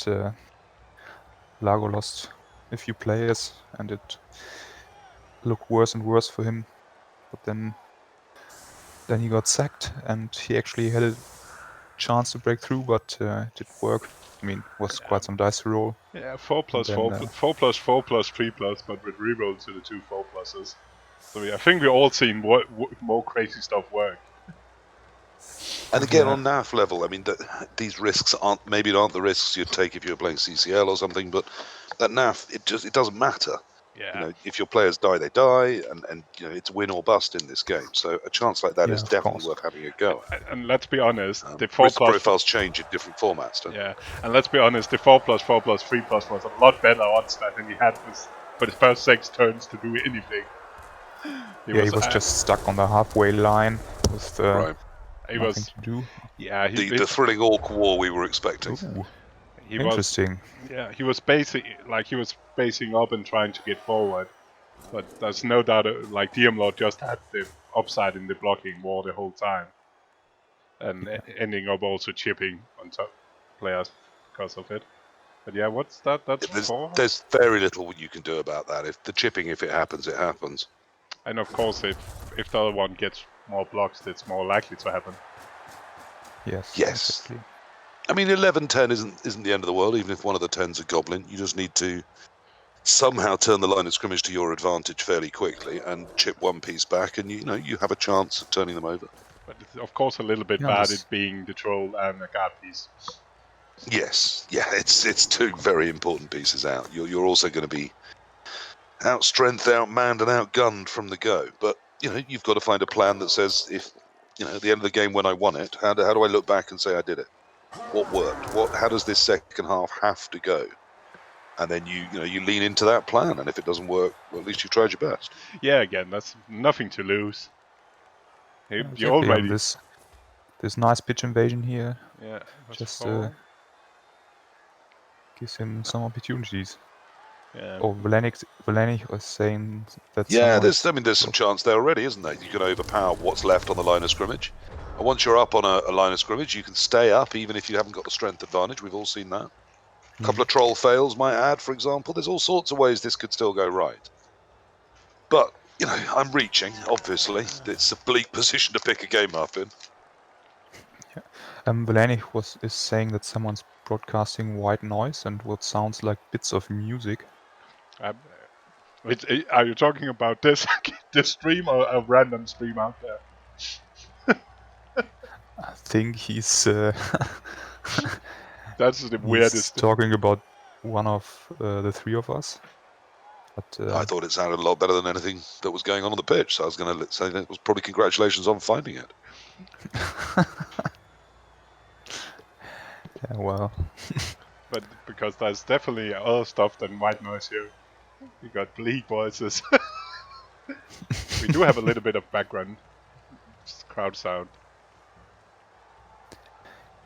Lago lost a few players and it looked worse and worse for him. But then he got sacked and he actually had a chance to break through, but it didn't work. I mean, it was quite some dice to roll. Yeah, 4+4+, 4+4+3+, but with reroll to the 2 4+s. So I think we've all seen more crazy stuff work. And again, on NAF level, I mean, these risks aren't the risks you'd take if you were playing CCL or something, but at NAF, it doesn't matter. Yeah. You know, if your players die, they die, and you know, it's win or bust in this game. So a chance like that is definitely worth having a go. And let's be honest, the 4+ risk profiles change in different formats, don't they? And let's be honest, the 4+4+3+ was a lot better odds than he had for the first 6 turns to do anything. He was just stuck on the halfway line with nothing to do. Yeah, the thrilling Orc war we were expecting. Ooh, interesting. He was basing up and trying to get forward, but there's no doubt. Like Diomlord just had the upside in the blocking war the whole time. and ending up also chipping on top players because of it. But yeah, what's that? That's 4. There's very little you can do about that. If the chipping, if it happens, it happens. And of course, if the other one gets more blocks, it's more likely to happen. Yes. Yes. Exactly. I mean, 11-10 isn't the end of the world, even if one of the 10's a goblin. You just need to somehow turn the line of scrimmage to your advantage fairly quickly and chip one piece back, and you have a chance of turning them over. But it's of course a little bit bad it being the troll and a guard piece. Yes, yeah, it's 2 very important pieces out. You're also going to be out-strengthed, outmanned, and outgunned from the go. But you've got to find a plan that says, if at the end of the game when I won it, how do I look back and say I did it? What worked? How does this second half have to go? And then you lean into that plan. And if it doesn't work, well, at least you tried your best. Yeah, again, that's nothing to lose. You Exactly. already This nice pitch invasion here. Yeah, Just gives him some opportunities. Yeah. Or Valenic was saying that. Yeah, there's some chance there already, isn't there? You can overpower what's left on the line of scrimmage. And once you're up on a line of scrimmage, you can stay up even if you haven't got the strength advantage. We've all seen that. A couple of troll fails, might add, for example. There's all sorts of ways this could still go right. But, I'm reaching, obviously. It's a bleak position to pick a game up in. Yeah. Valenic is saying that someone's broadcasting white noise and what sounds like bits of music. Are you talking about this stream or a random stream out there? I think he's that's the weirdest. Talking about one of the 3 of us. But, I thought it sounded a lot better than anything that was going on the pitch, so I was going to say that was probably congratulations on finding it. Yeah, well. But because there's definitely other stuff than white noise here. We got bleak voices. We do have a little bit of background crowd sound.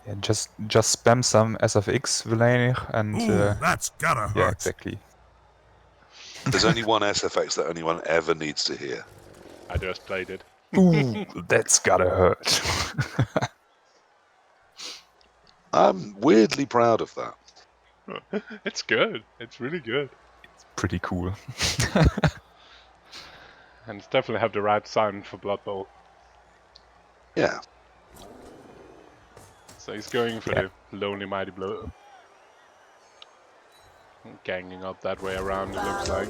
Yeah, just spam some SFX, Valenic, and that's gotta hurt. Yeah, exactly. There's only one SFX that anyone ever needs to hear. I just played it. Ooh, that's gotta hurt. I'm weirdly proud of that. It's good. It's really good. It's pretty cool. And it's definitely have the right sound for Blood Bowl. Yeah. So he's going for the lonely mighty blow. Ganging up that way around, it looks like.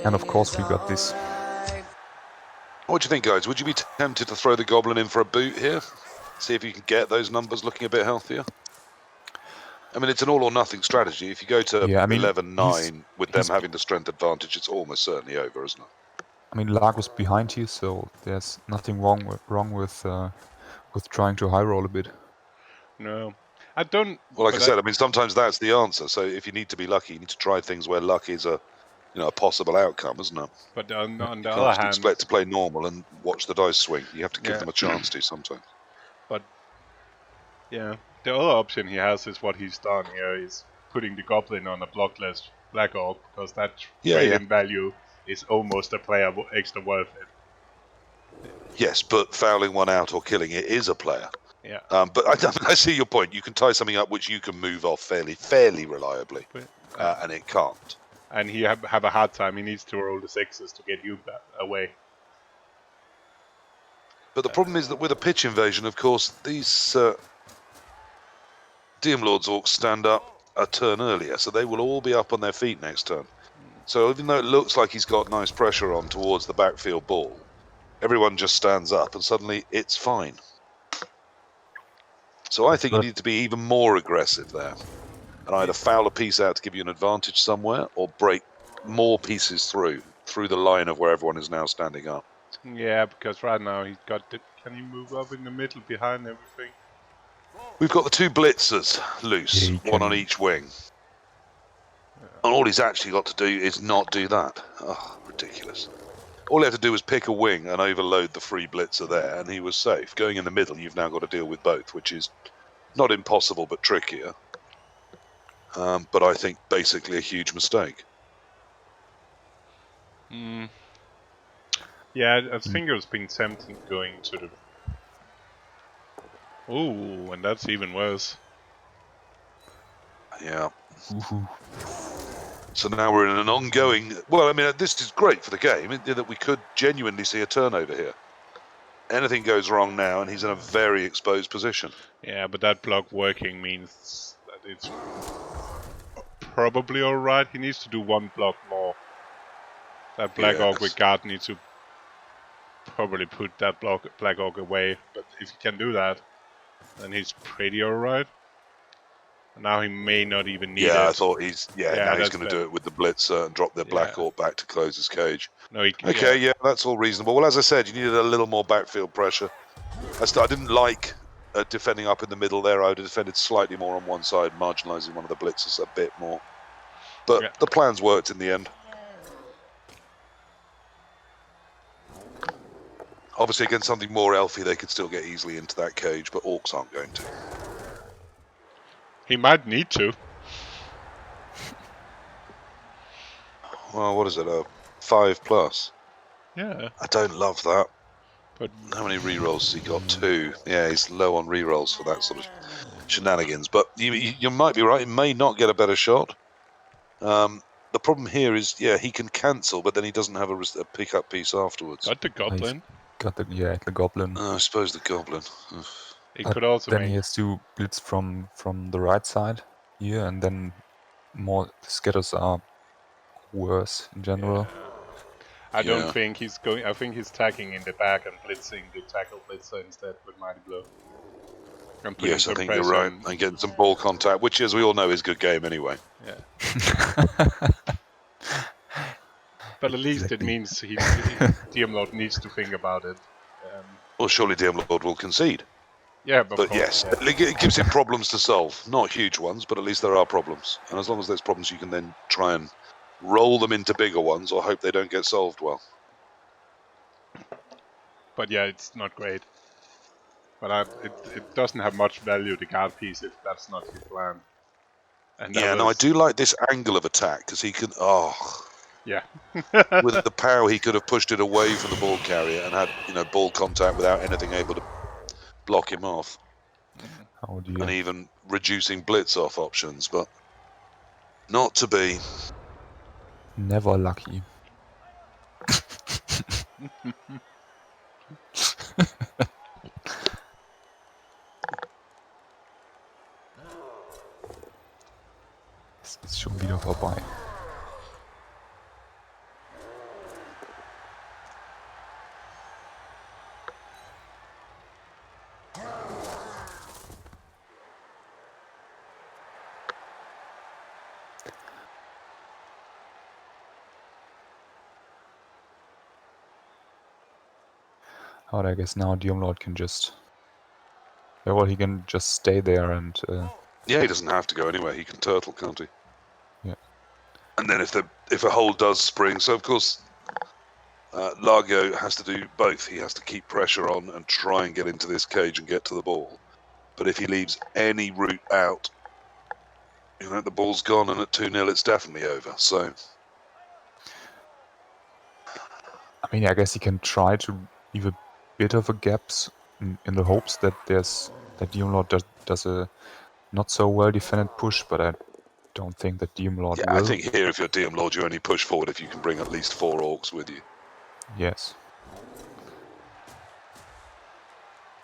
And of course we got this. What do you think, guys? Would you be tempted to throw the Goblin in for a boot here? See if you can get those numbers looking a bit healthier? I mean, it's an all-or-nothing strategy. If you go to 11-9 with them having the strength advantage, it's almost certainly over, isn't it? I mean, Largo's behind you, so there's nothing wrong with trying to high roll a bit. No, I don't. Well, like I said, I mean, sometimes that's the answer. So if you need to be lucky, you need to try things where luck is a possible outcome, isn't it? But on the you other can't hand, expect to play normal and watch the dice swing. You have to give them a chance to sometimes. But yeah, the other option he has is what he's done here is putting the Goblin on a blockless Black Orc, because that trade-in value is almost a player extra worth it. Yes, but fouling one out or killing it is a player. Yeah. But I see your point. You can tie something up which you can move off fairly reliably, and it can't. And he have a hard time. He needs to roll the 6s to get you away. But the problem is that with a pitch invasion, of course, these Diomlord's orcs stand up a turn earlier, so they will all be up on their feet next turn. So even though it looks like he's got nice pressure on towards the backfield ball, everyone just stands up and suddenly it's fine. So I think you need to be even more aggressive there. And either foul a piece out to give you an advantage somewhere, or break more pieces through the line of where everyone is now standing up. Yeah, because right now he's got the... Can he move up in the middle behind everything? We've got the 2 blitzers loose, one on each wing. Yeah. And all he's actually got to do is not do that. Oh, ridiculous. All he had to do was pick a wing and overload the free blitzer there, and he was safe. Going in the middle, you've now got to deal with both, which is not impossible, but trickier. But I think basically a huge mistake. Yeah, I think it was been tempting going to the Ooh, and that's even worse. Yeah. Woohoo. So now we're in an ongoing... Well, I mean, this is great for the game, in that we could genuinely see a turnover here. Anything goes wrong now, and he's in a very exposed position. Yeah, but that block working means that it's probably alright. He needs to do one block more. That Black Orc with guard needs to probably put that Black Orc away. But if he can do that, then he's pretty alright. Now he may not even need it. I thought he's... now he's going to that's do it with the Blitzer and drop the Black Orc back to close his cage. No, Okay, that's all reasonable. Well, as I said, you needed a little more backfield pressure. I didn't like defending up in the middle there. I would have defended slightly more on one side, marginalising one of the blitzers a bit more. But the plans worked in the end. Obviously, against something more Alfea, they could still get easily into that cage, but Orcs aren't going to. He might need to. Well, what is it? A 5+? Yeah. I don't love that. But how many rerolls has he got? 2. Yeah, he's low on rerolls for that sort of shenanigans. But you might be right. He may not get a better shot. The problem here is, he can cancel, but then he doesn't have a pick-up piece afterwards. Got the Goblin. Got the Goblin. I suppose the Goblin. He could also then he has to blitz from the right side here, and then more scatters are worse in general. Yeah. I don't think he's going. I think he's tagging in the back and blitzing the tackle blitzer instead with Mighty Blow. Yes, I think you're right. And getting some ball contact, which, as we all know, is good game anyway. Yeah. But at least it means Diomlord needs to think about it. Well, surely Diomlord will concede. Yeah, but yes, it gives him problems to solve. Not huge ones, but at least there are problems. And as long as there's problems, you can then try and roll them into bigger ones or hope they don't get solved well. But yeah, it's not great. But it doesn't have much value, the guard piece, if that's not his plan. And I do like this angle of attack, because he can... Yeah. with the power, he could have pushed it away from the ball carrier and had, ball contact without anything able to block him off. Oh dear. And even reducing blitz off options, but not to be. Never lucky. Es ist schon wieder vorbei. But I guess now Diomlord can just... he can just stay there and... he doesn't have to go anywhere. He can turtle, can't he? Yeah. And then if a hole does spring... So, of course, Largo has to do both. He has to keep pressure on and try and get into this cage and get to the ball. But if he leaves any route out, the ball's gone, and at 2-0 it's definitely over. So... I mean, I guess he can try to leave a bit of a gaps in the hopes that Diomlord does a not so well defended push, but I don't think that Diomlord will. I think here, if you're Diomlord, you only push forward if you can bring at least 4 orcs with you. Yes.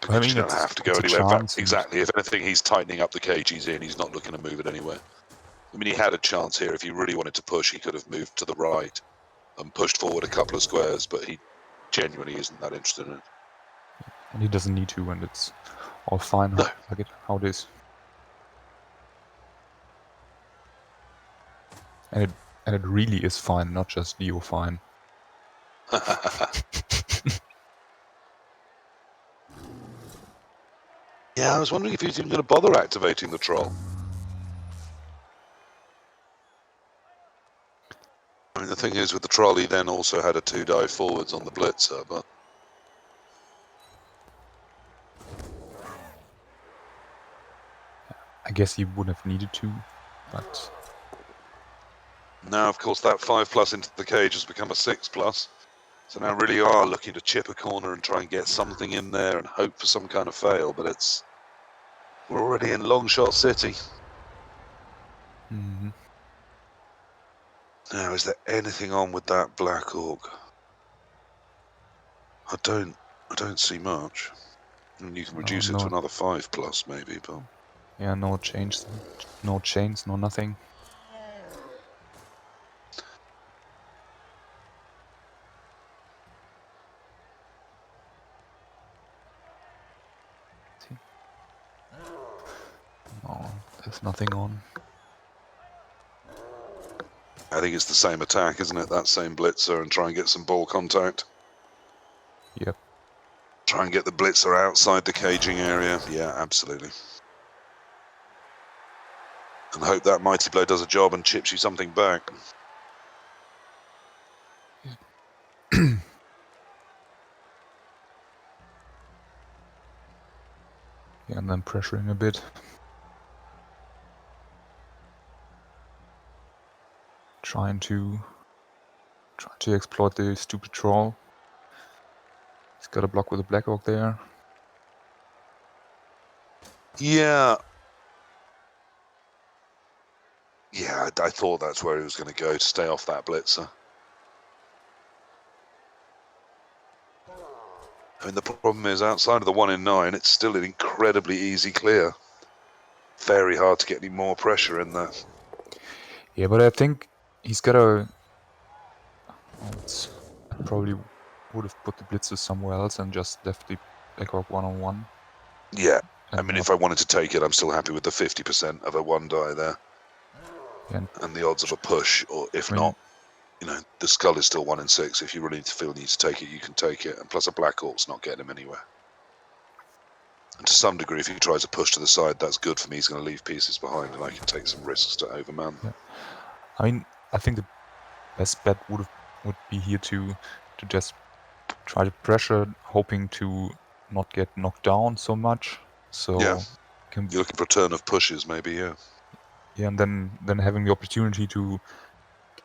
Because you don't have to go anywhere. Exactly. If anything, he's tightening up the cage he's in. He's not looking to move it anywhere. I mean, he had a chance here. If he really wanted to push, he could have moved to the right and pushed forward a couple of squares, but he genuinely isn't that interested in it. And he doesn't need to, and it's all fine how it is. And it really is fine, not just Dio fine. Yeah, I was wondering if he's even going to bother activating the troll. I mean, the thing is, with the troll, he then also had a 2-dive forwards on the blitzer, but... I guess he would have needed to, but... Now, of course, that 5+ into the cage has become a 6+. So now really are looking to chip a corner and try and get something in there and hope for some kind of fail, but it's We're already in Longshot City. Mm-hmm. Now, is there anything on with that Black Orc? I don't see much. And you can reduce it to No. another 5+, maybe, but... Yeah, no chains, no nothing. No, there's nothing on. I think it's the same attack, isn't it? That same blitzer, and try and get some ball contact. Yep. Try and get the blitzer outside the caging area. Yeah, absolutely. And hope that Mighty Blow does a job and chips you something back. Yeah, and then pressuring a bit. Trying to exploit the stupid troll. He's got a block with a Black Orc there. Yeah. Yeah, I thought that's where he was going to go, to stay off that blitzer. I mean, the problem is, outside of the 1 in 9, it's still an incredibly easy clear. Very hard to get any more pressure in there. Yeah, but I think he's got a... I probably would have put the blitzers somewhere else and just left the Black Orc 1-on-1. Yeah, I And mean, not- if I wanted to take it, I'm still happy with the 50% of a 1 die there. Yeah, And the odds of a push, or if I mean- not, you know, the skull is still 1 in 6. If you really feel need to take it, you can take it. And plus a Black Orc's not getting him anywhere. And to some degree, if he tries a push to the side, that's good for me. He's going to leave pieces behind, and I can take some risks to overman. Yeah. I mean, I think the best bet would be here to just try to pressure, hoping to not get knocked down so much. So Yeah. can, You're looking for a turn of pushes, maybe, yeah. yeah, and then having the opportunity to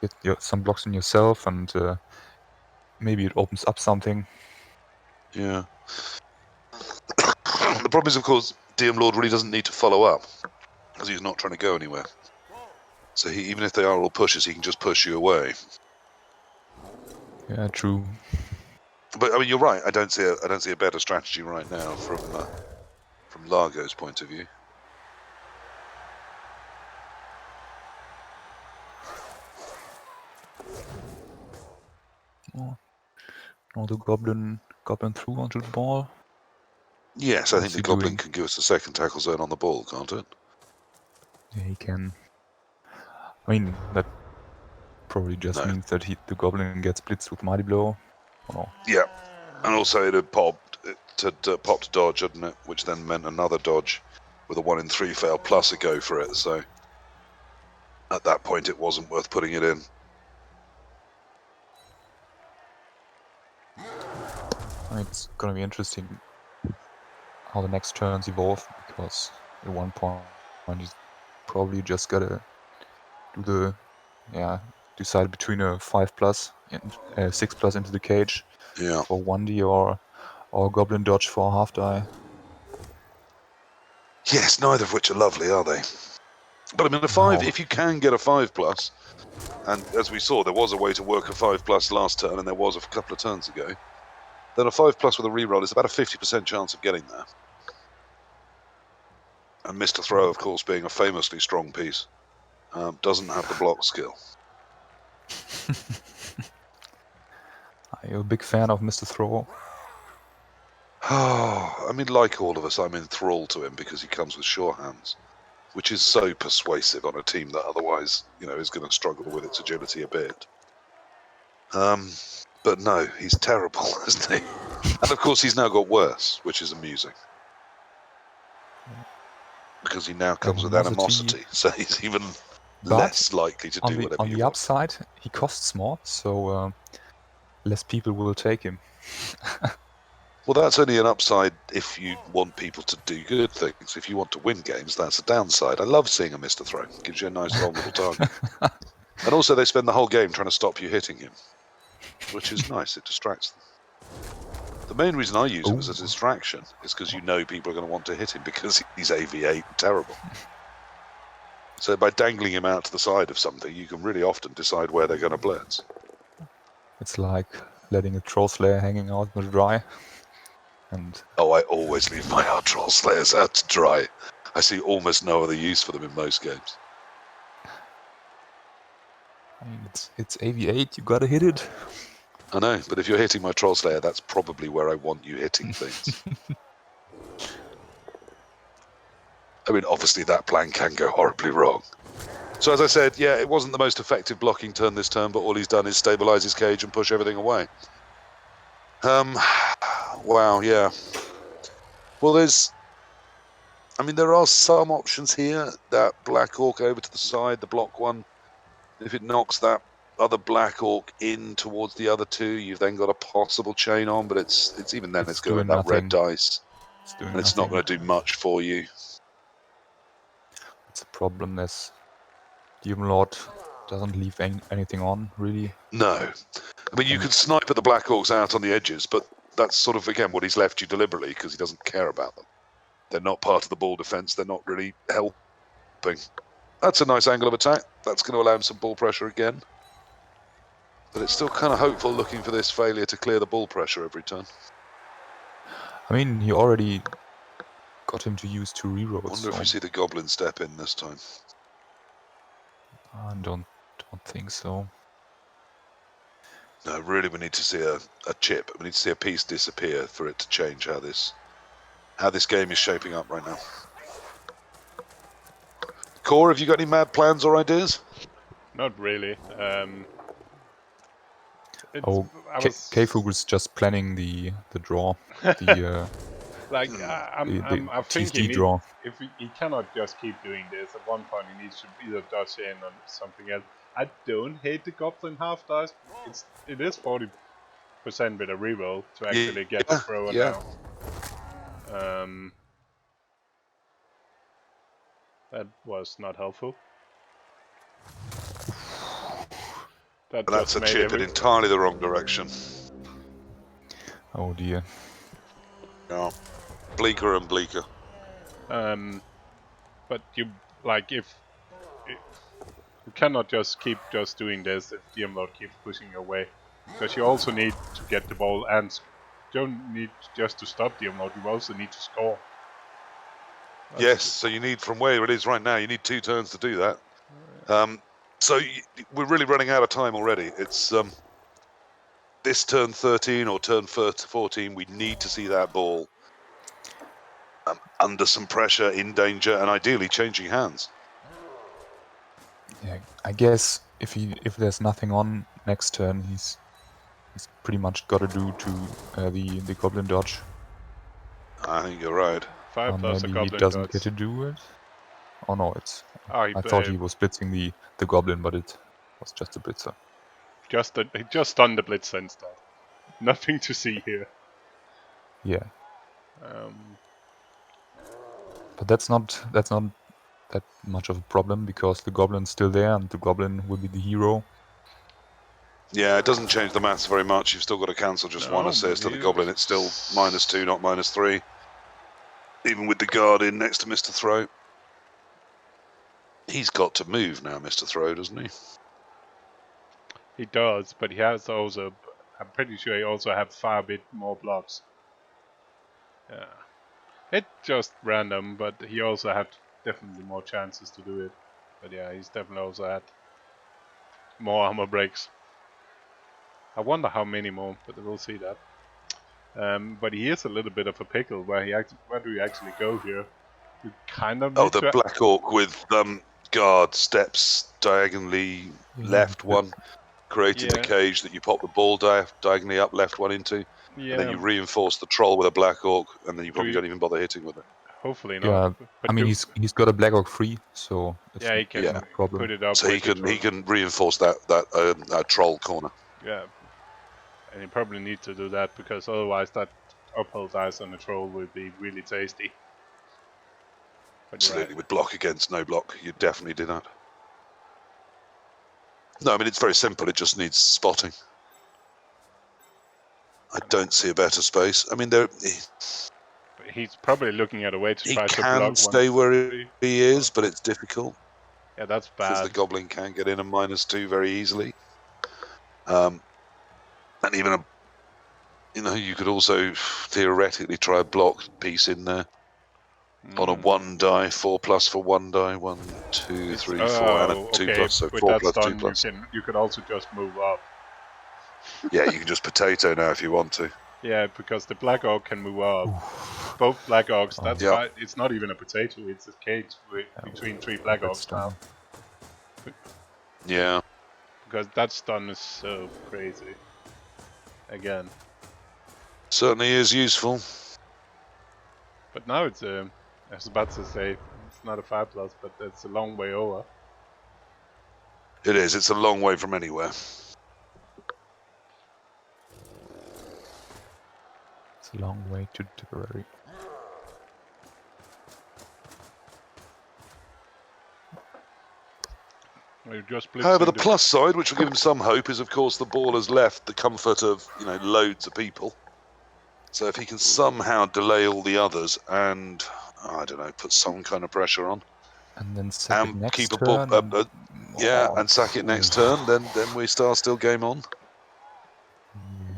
get some blocks in yourself, and maybe it opens up something. Yeah. The problem is, of course, Diomlord really doesn't need to follow up, because he's not trying to go anywhere. So even if they are all pushes, he can just push you away. Yeah, true. But I mean, you're right. I don't see a better strategy right now from Largo's point of view. Oh, the goblin through onto the ball. Yes, I think What's the he Goblin doing? can give us a second tackle zone on the ball, can't it? Yeah, he can. I mean, that probably just means that the goblin gets blitzed with Mighty Blow. Oh, no. Yeah, and also it had popped a dodge, hadn't it? Which then meant another dodge with a 1 in 3 fail plus a go for it. So at that point, it wasn't worth putting it in. I mean, it's gonna be interesting how the next turns evolve, because at one point he's probably just gotta do decide between a 5+ and a 6+ into the cage for 1D or goblin dodge for a half die. Yes, neither of which are lovely, are they? But I mean, a 5, if you can get a 5+, and as we saw, there was a way to work a 5+ last turn, and there was a couple of turns ago, then a 5+ with a reroll is about a 50% chance of getting there. And Mr. Throw, of course, being a famously strong piece, doesn't have the block skill. Are you a big fan of Mr. Throw? Oh, I mean, like all of us, I'm enthralled to him because he comes with sure hands, which is so persuasive on a team that otherwise, you know, is going to struggle with its agility a bit. But no, he's terrible, isn't he? And of course, he's now got worse, which is amusing. Because he now comes with animosity, so he's even less likely to do whatever on you the want. upside, he costs more, so less people will take him. Well, that's only an upside if you want people to do good things. If you want to win games, that's a downside. I love seeing a Mr. Throw. It gives you a nice long little target. And also they spend the whole game trying to stop you hitting him, which is nice. It distracts them. The main reason I use him as a Oh. distraction is because you know people are going to want to hit him because he's AV8 and terrible. So by dangling him out to the side of something, you can really often decide where they're going to blitz. It's like letting a troll slayer hanging out in the dry. And Oh, I always leave my hard troll slayers out to dry. I see almost no other use for them in most games. I mean, it's AV8. You gotta hit it. I know, but if you're hitting my troll slayer, that's probably where I want you hitting things. I mean, obviously that plan can go horribly wrong. So as I said, yeah, it wasn't the most effective blocking turn this turn, but all he's done is stabilize his cage and push everything away. Wow, yeah. Well, there are some options here. That Black Orc over to the side, the block one. If it knocks that other Black Orc in towards the other two, you've then got a possible chain on, but it's even then it's going to doing that red nothing. dice. It's doing And it's not nothing. going to do much for you. It's a problem. This Diomlord doesn't leave anything on, really. No. I mean, you can snipe at the Black Orcs out on the edges, but that's sort of, again, what he's left you deliberately because he doesn't care about them. They're not part of the ball defense. They're not really helping. That's a nice angle of attack. That's going to allow him some ball pressure again. But it's still kind of hopeful looking for this failure to clear the ball pressure every turn. I mean, he already got him to use 2 rerolls. I wonder if we see the Goblin step in this time. I don't think so. No, really, we need to see a chip. We need to see a piece disappear for it to change how this game is shaping up right now. Core, have you got any mad plans or ideas? Not really. KFoged is just planning the draw. The Like the I think TSD draw. if he cannot just keep doing this, at one point he needs to either dodge in on something else. I don't hate the Goblin half dice. It is 40% with a reroll to actually get the thrower down. That was not helpful. That's a chip in entirely the wrong direction. Oh dear. Yeah. Bleaker and bleaker. But you cannot just keep doing this if Diomlord keeps pushing your way, because you also need to get the ball, and you don't need just to stop Diomlord. You also need to score. Yes, so you need, from where it is right now, you need 2 turns to do that. So we're really running out of time already. It's this turn 13 or turn 14, we need to see that ball under some pressure, in danger, and ideally changing hands. Yeah, I guess if there's nothing on next turn, he's pretty much got to do to the Goblin dodge. I think you're right. 5 plus a maybe Goblin he doesn't dodge. get to do it. Oh no, it's. Oh, I thought he was blitzing the Goblin, but it was just a blitzer. He just stunned the Blitzer instead. Nothing to see here. Yeah. But that's not that much of a problem because the Goblin's still there and the Goblin will be the hero. Yeah, it doesn't change the maths very much. You've still got to cancel just 1 assist to the Goblin. It's still -2, not -3. Even with the guard in next to Mr. Throw. He's got to move now, Mr. Throw, doesn't he? He does, but he has also. I'm pretty sure he also has far a bit more blocks. Yeah, it's just random, but he also had definitely more chances to do it. But yeah, he's definitely also had more armor breaks. I wonder how many more, but we'll see that. But he is a little bit of a pickle. Where do you actually go here? You kind of. Oh, the Black Orc with guard steps diagonally left one, creating the cage that you pop the ball diagonally up left one into, and then you reinforce the troll with a Black Orc, and then you probably don't even bother hitting with it. Hopefully not. Yeah, but I mean he's got a Black Orc free, so it's he can no problem. put it up. So he can reinforce that troll corner. Yeah, and he probably needs to do that because otherwise that uphill dice on the troll will be really tasty. Absolutely, with block against no block, you definitely do that. No, I mean it's very simple. It just needs spotting. I don't see a better space. I mean, there He's probably looking at a way to he try to can block stay 1, where 3. he is, but it's difficult Yeah, that's because the bad. goblin can get in a -2 very easily. And even you could also theoretically try a blocked piece in there on a 1 die, 4+ for 1 die, 1, 2, 3, 4, and a 2+, so with 4+, that stun, 2+. you could also just move up. Yeah, you can just potato now if you want to. Yeah, because the Black Orc can move up. Both Black Orcs, that's Yeah. fine. It's not even a potato, it's a cage between 3 Black That's Orcs now. Yeah. Because that stun is so crazy. Again. Certainly is useful. But now it's, I was about to say, it's not a 5+, but it's a long way over. It is. It's a long way from anywhere. It's a long way to Tipperary. However, the plus side, which will give him some hope, is of course the ball has left the comfort of loads of people. So if he can somehow delay all the others and I don't know, put some kind of pressure on, And then sack it next keep turn. and sack it next turn, then we still game on.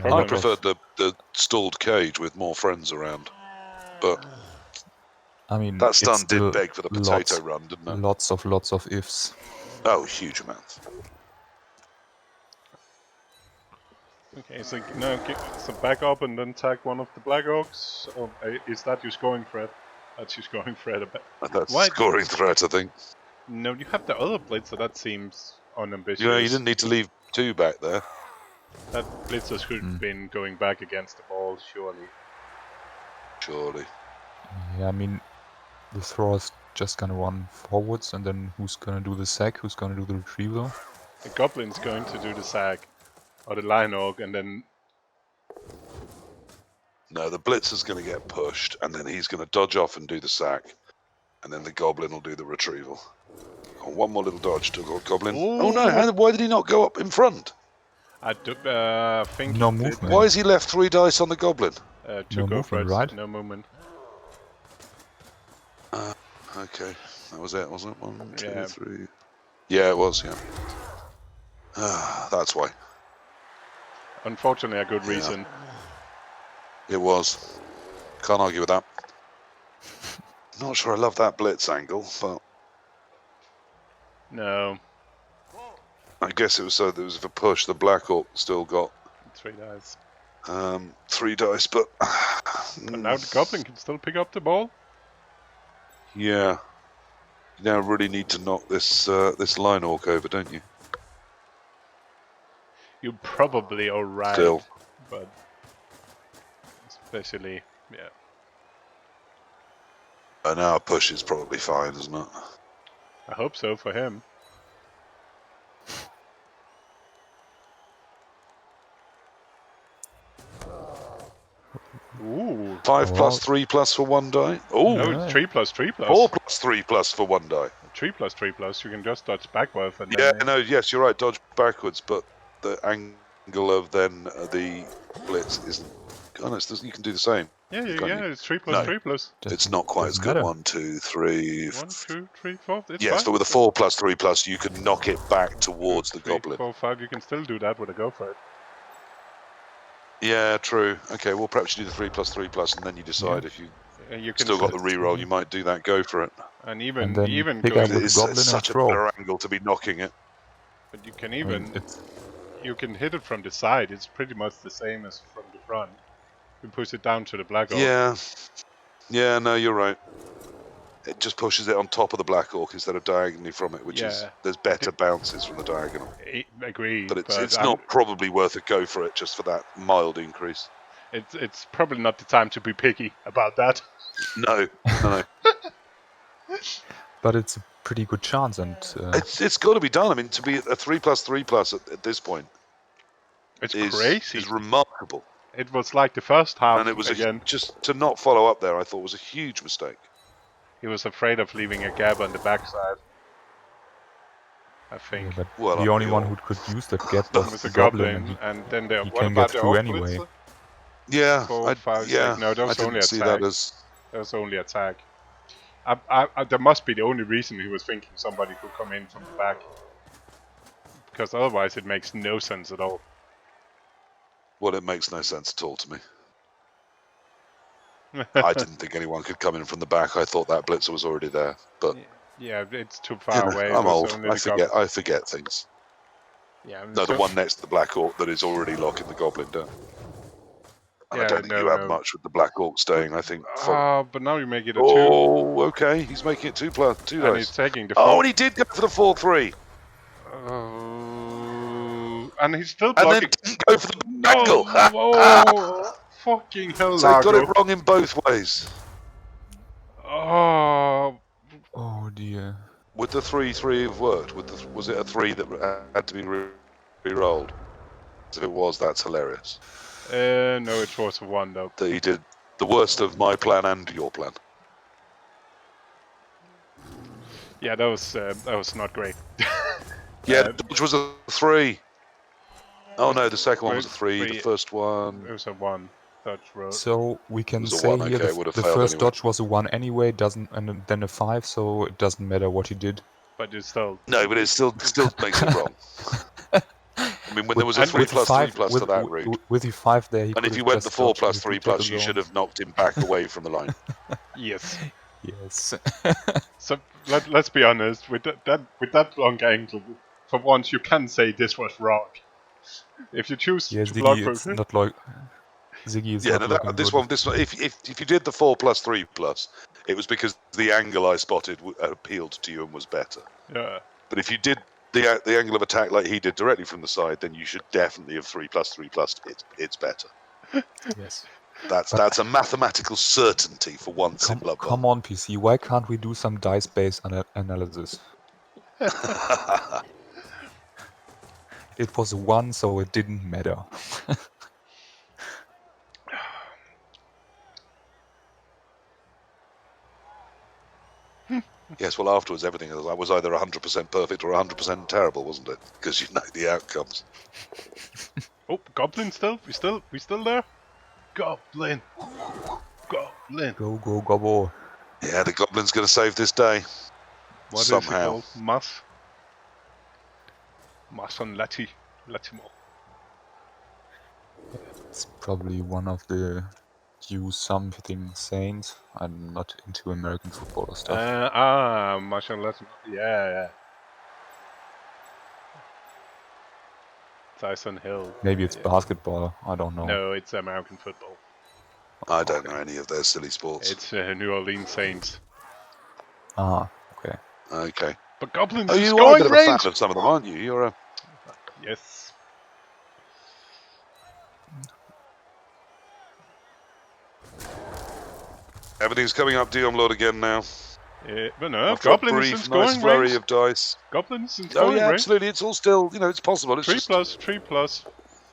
Yeah, I preferred the stalled cage with more friends around, but I mean, that stun did beg for the potato run, didn't it? Lots of ifs. Oh, huge amounts. Okay, so so back up and then tag one of the Black Orcs. Or is that your scoring threat? That's your scoring threat. That's scoring threat, I think. No, you have the other blitzer. That seems unambitious. Yeah, you didn't need to leave 2 back there. That blitzer should have been going back against the ball, surely. Surely. Yeah, I mean, the thrower's just gonna run forwards, and then who's gonna do the sack? Who's gonna do the retrieval? The Goblin's going to do the sack, or the Lion Orc, and then... No, the blitzer's going to get pushed, and then he's going to dodge off and do the sack, and then the Goblin will do the retrieval. Oh, one more little dodge to the Goblin. Ooh. Oh no, why did he not go up in front? I think no movement. Why has he left 3 dice on the Goblin? To no go for movement, it. right? No movement. Okay, that was it, wasn't it? 1, 2, Yeah. 3. Yeah, it was, yeah. That's why. Unfortunately, a good reason. It was. Can't argue with that. Not sure I love that blitz angle, but No. I guess it was so there was a push. The Black Orc still got 3 dice. 3 dice, but But now the Goblin can still pick up the ball. yeah, you now really need to knock this this Lion Orc over, don't you? You're probably alright. Still. But especially, yeah. And our push is probably fine, isn't it? I hope so for him. Ooh. 5+, 3+ for 1 die. Oh, No, yeah. 3+, 3+. 4+, 3+ for 1 die. 3+, you can just dodge backwards and Yeah, then... no, yes, you're right. Dodge backwards, but the angle of then the blitz isn't. Honest, you can do the same. Yeah, it's 3+, No. 3+. It's not quite as good. 1, 2, 3. 1, 2, 3, 4. It's Yes, fine. but with a 4+, 3+, you can knock it back towards the 3, Goblin. 4, 5, you can still do that with a go for it. Yeah, true. Okay, well, perhaps you do the 3+, 3+, and then you decide if you You can still got the reroll, you might do that. Go for it. and And then even pick going, up with It's Goblin and such a throw. better angle to be knocking it. but you can I even mean, you can hit it from the side. It's pretty much the same as from the front. You push it down to the Black Orc. Yeah. Yeah, no, you're right. It just pushes it on top of the Black Orc instead of diagonally from it, which is there's better bounces from the diagonal. Agree, But it's not probably worth a go for it just for that mild increase. It's probably not the time to be picky about that. No. but it's a pretty good chance, and It's got to be done. I mean, to be a 3+, 3+ at this point It's is crazy. is remarkable. It was like the first half And it was again. just to not follow up there, I thought was a huge mistake. He was afraid of leaving a gap on the backside. I think. but Well, the only one who could use that gap was was the the Goblin, Goblin, and then he what can about get the through Orc anyway. Blitzer? Yeah, 4, 5, 6. yeah, No, that I was only didn't see attack. that as. That was only attack. That must be the only reason he was thinking somebody could come in from the back. Because otherwise it makes no sense at all. Well, it makes no sense at all to me. I didn't think anyone could come in from the back. I thought that blitzer was already there. But yeah, it's too you far know, away. I'm There's old. only I the forget things. Yeah, No, the one next to the Black Orc that is already locking the Goblin down. And I don't think you have much with the Black Orc staying. I think. But now you make it a 2. Oh, okay. He's making it 2 And dice. he's taking the 4. Oh, and he did go for the 4-3. And he's still And blocking. then didn't go for the angle. Oh, fucking hell, So he got Largo. it wrong in both ways. Oh, Oh dear. Would the 3-3 have worked? Was it a 3 that had to be re-rolled? If it was, that's hilarious. no, it was a 1 though. That he did the worst of my plan and your plan. Yeah, that was not great. Yeah, the dodge was a 3. Oh no, the second one was a 3. The first one. It was a 1. Dodge roll. So we can It was a say 1, here okay, it would have the failed first anyway. dodge was a 1 anyway, and then a 5, so it doesn't matter what you did. But it's still. No, but it still makes it wrong. I mean, when there was a 3+3+ to that route, with the 5 there, and if you went the 4+3+, you should have knocked him back away from the line. Yes. Yes. So let's be honest. With that long angle, for once you can say this was wrong. If you choose Yeah, to block Ziggy, for it's not like Ziggy is Yeah, not no, looking this good. one. If you did the 4+3+, it was because the angle I spotted appealed to you and was better. Yeah. But if you did the angle of attack like he did directly from the side, then you should definitely have 3+3+. It's better. Yes. That's a mathematical certainty for once in Blood Bowl. Come on, PC. Why can't we do some dice-based analysis? It was a 1, so it didn't matter. Yes, well, afterwards everything was either 100% perfect or 100% terrible, wasn't it? Because you know the outcomes. Oh, Goblin still? We still there? Goblin. Go, gobble. Yeah, the Goblin's going to save this day. What is somehow. it called? Mas on Latimo. It's probably one of the something Sainz. I'm not into American football or stuff. Mas on Latimo. Yeah. Tyson Hill. Maybe it's basketball. I don't know. No, it's American football. I don't know any of their silly sports. It's New Orleans Saints. Ah, okay. Okay. But Goblins Oh, is you are a going bit of a range. fan of some of them, aren't you? You're a... Yes. Everything's coming up Diomlord again now. But no, After Goblin a is in brief, scoring nice flurry range. of dice. Goblin is in Oh scoring yeah, range. absolutely. It's all still, it's possible. It's 3+.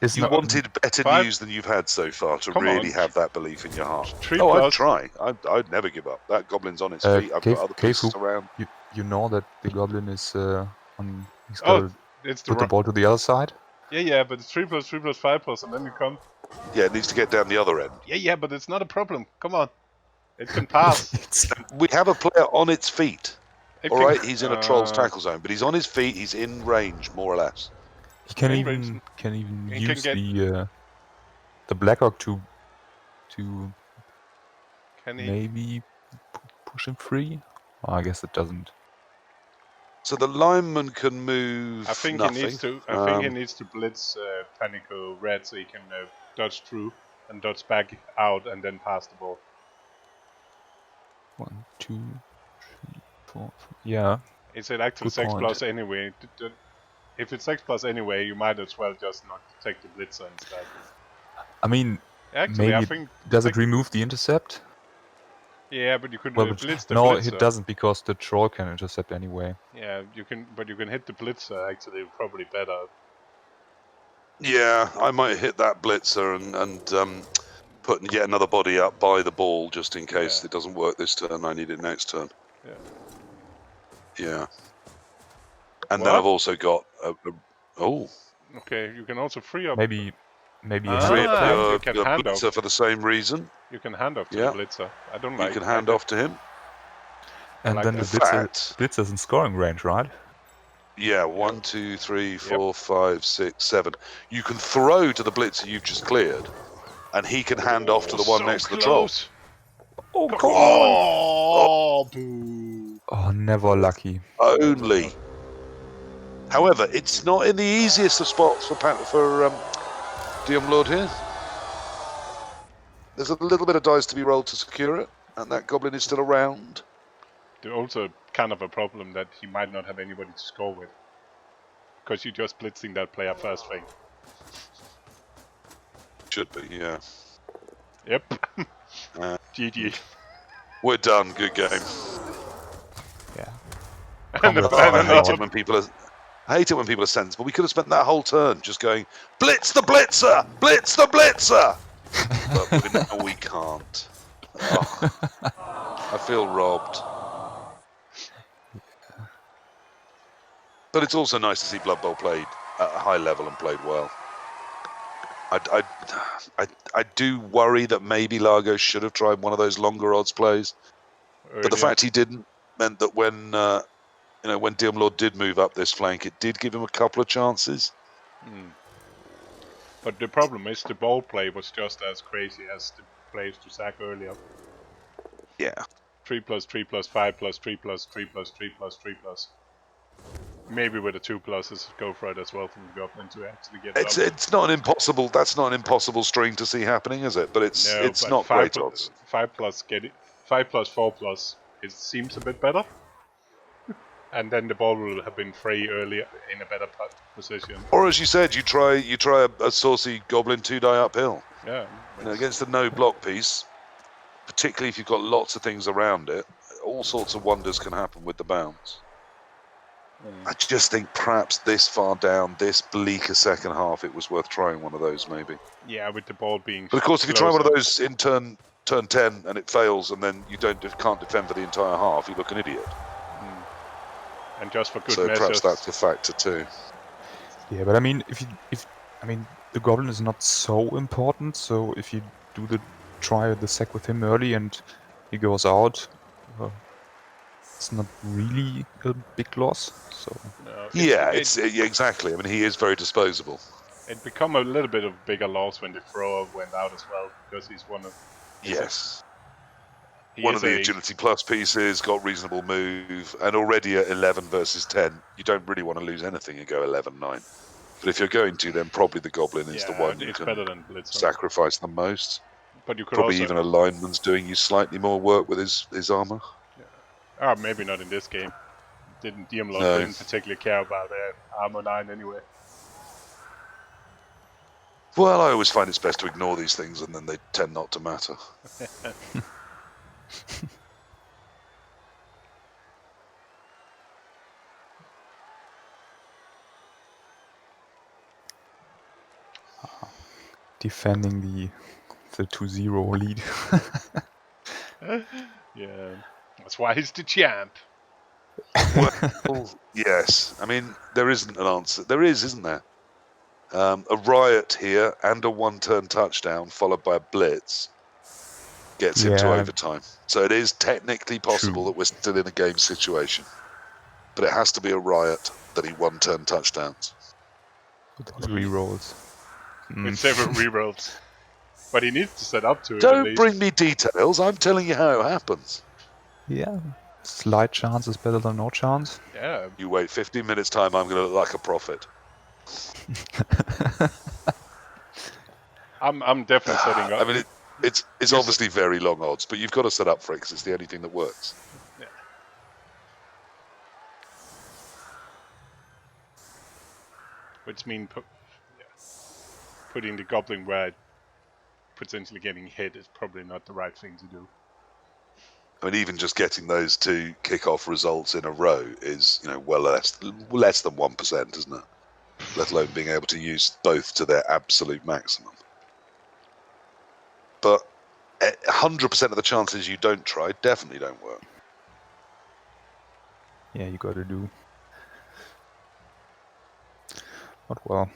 It's You not, wanted better 5. news than you've had so far to Come really on. have that belief in your heart. 3+. Oh, I'd try. I'd never give up. That Goblin's on its feet. I've got other pieces KFoged, around. you know that the Goblin is on. He's Oh, got to it's put the ball to the other side. Yeah, but it's 3+, 5+, and then you come. Yeah, it needs to get down the other end. Yeah, but it's not a problem. Come on. It can pass. We have a player on its feet. It All can- right, he's in a troll's tackle zone, but he's on his feet. He's in range, more or less. He can In even range. He use can get- the Blackhawk to Can he? maybe push him free. Oh, I guess it doesn't. So the lineman can move I think nothing. he needs to. I think he needs to blitz Panico Red so he can dodge through and dodge back out and then pass the ball. 1, 2, 3, 4. Yeah. It's an active Good 6+ anyway. If it's 6+ anyway, you might as well just not take the blitzer instead. I mean, Actually, maybe I think. does it remove the intercept? Yeah, but you could Well, blitz the no, blitzer. it doesn't because the troll can intercept anyway. Yeah, you can, but you can hit the blitzer actually probably better. Yeah, I might hit that blitzer and put yet another body up by the ball just in case it doesn't work this turn. I need it next turn. Yeah. And then I've also got oh. Okay, you can also free up. Maybe maybe Ah, hand Free off up plan. you your, can your hand blitzer off. for the same reason. You can hand off to Yeah. the blitzer. I don't You like. can hand off to him. And like then that. the blitzer's in scoring range, right? Yeah, 1, 2, 3, 4, 5, 6, 7. You can throw to the blitzer you've just cleared, and he can hand off to the one so next to the troll. close. Oh, Come come on! on! Oh, boo. Oh, never lucky. Only. However, it's not in the easiest of spots for Diomlord here. There's a little bit of dice to be rolled to secure it, and that goblin is still around. There's also kind of a problem that he might not have anybody to score with. Because you're just blitzing that player first thing. Should be, yeah. Yep. Uh, GG. We're done. Good game. Yeah. And Congrats, Oh, I my hate it lord. when people are. I hate it when people are sensible. We could have spent that whole turn just going, blitz the blitzer! Blitz the blitzer! But we can't. Oh, I feel robbed. But it's also nice to see Blood Bowl played at a high level and played well. I do worry that maybe Largo should have tried one of those longer odds plays. Earlier. But the fact he didn't meant that when Diomlord did move up this flank, it did give him a couple of chances. But the problem is the ball play was just as crazy as the plays to sack earlier. Yeah. 3+3+5+3+3+3+3+3+. Maybe with the 2 pluses, go for it as well from the goblin to actually get it up. It's not an impossible. That's not an impossible string to see happening, is it? But it's but not great odds. 5+4+. It seems a bit better. And then the ball will have been free earlier in a better position. Or as you said, you try a saucy goblin 2-die uphill. Yeah. Against a no block piece, particularly if you've got lots of things around it, all sorts of wonders can happen with the bounce. I just think perhaps this far down, this bleaker second half, it was worth trying one of those maybe. Yeah, with the ball being. But of course, if you try one of closer. those in turn 10 and it fails, and then you can't defend for the entire half, you look an idiot. And just for good So measure. perhaps that's a factor too. Yeah, but I mean, the goblin is not so important. So if you try the sack with him early and he goes out, it's not really a big loss. So Exactly. I mean, he is very disposable. It become a little bit of bigger loss when the thrower went out as well, because he's one of. Yes. He One is of the a- agility plus pieces, got reasonable move, and already at 11 versus 10, you don't really want to lose anything and go 11-9. But if you're going to, then probably the goblin is the one you it's can better than Blitzer. sacrifice the most. But you could Probably also even a lineman's doing you slightly more work with his armor. maybe not in this game. Diomlord No. didn't particularly care about armor 9 anyway. Well, I always find it's best to ignore these things, and then they tend not to matter. defending the 2-0 lead. Yeah, that's why he's the champ. Well, yes. I mean, there isn't an answer. There is, isn't there? A riot here and a one-turn touchdown followed by a blitz gets him to overtime. So it is technically possible that we're still in a game situation. But it has to be a riot that he one-turn touchdowns. With those rerolls. With several rerolls. But he needs to set up to it. Don't bring me details. I'm telling you how it happens. Yeah. Slight chance is better than no chance. Yeah. You wait 15 minutes time, I'm going to look like a prophet. I'm definitely setting up. I mean, it's obviously very long odds, but you've got to set up for it because it's the only thing that works. Yeah. Which means putting the goblin where potentially getting hit is probably not the right thing to do. I mean, even just getting those two kick-off results in a row is, well less than 1%, isn't it? Let alone being able to use both to their absolute maximum. But 100% of the chances you don't try definitely don't work. Yeah, you got to do. But well.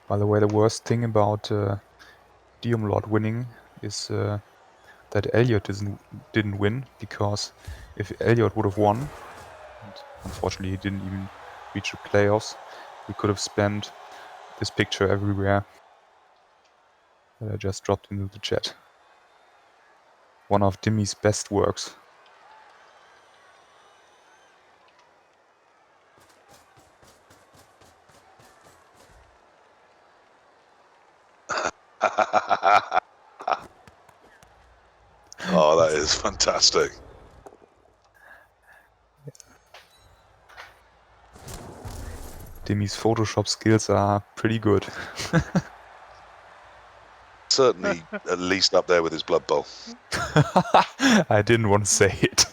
By the way, the worst thing about Diomlord winning is that Elliot didn't win, because if Elliot would have won, and unfortunately he didn't even reach the playoffs, we could have spent this picture everywhere that I just dropped into the chat. One of Dimmy's best works. Oh, that is fantastic. Dimmy's Photoshop skills are pretty good. Certainly at least up there with his Blood Bowl. I didn't want to say it.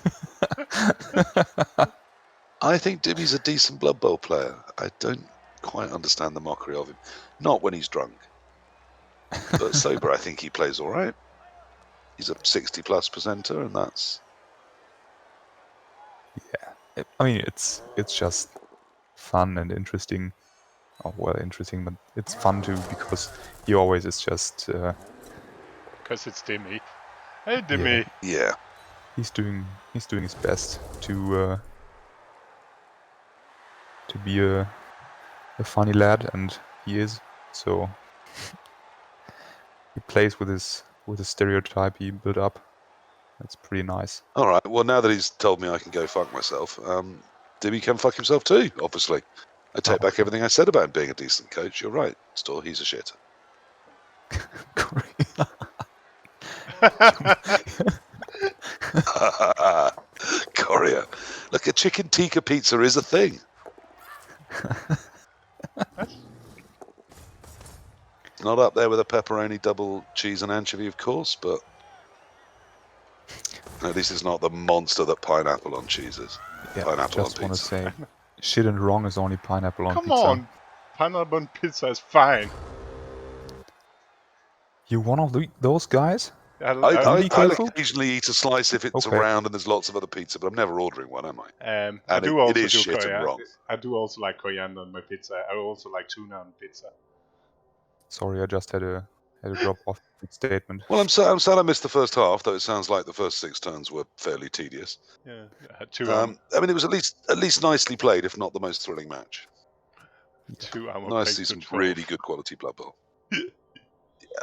I think Dimmy's a decent Blood Bowl player. I don't quite understand the mockery of him. Not when he's drunk. But sober, I think he plays all right. He's a 60+ percenter, and that's... Yeah, I mean, it's just fun and interesting. Oh, well, interesting, but it's fun too, because he always is just... Because it's Dimmy. Hey, Dimmy. Yeah. He's doing his best to be a funny lad, and he is. So he plays with his stereotype he built up. That's pretty nice. All right. Well, now that he's told me I can go fuck myself, Dimmy can fuck himself too, obviously. I take back everything I said about him being a decent coach. You're right, Store. He's a shitter. Courier. Look, a chicken tikka pizza is a thing. Not up there with a pepperoni, double cheese and anchovy, of course, but at least it's not the monster that pineapple on cheese is. Yeah, Pineapple I just on want to pizza. say, shit and wrong is only pineapple on Come pizza. on! Pineapple on pizza is fine. You one of those guys? I'll KFoged? occasionally eat a slice if it's Okay. around and there's lots of other pizza, but I'm never ordering one, am I? I And do it also is do shit and wrong. I do also like coriander on my pizza. I also like tuna on pizza. Sorry, I just had a drop off statement. Well, I'm sad I missed the first half, though it sounds like the first 6 turns were fairly tedious. Yeah, I had 2 hour. I mean, it was at least nicely played, if not the most thrilling match. 2 hour. Nice to see some really good quality Blood Bowl. Yeah,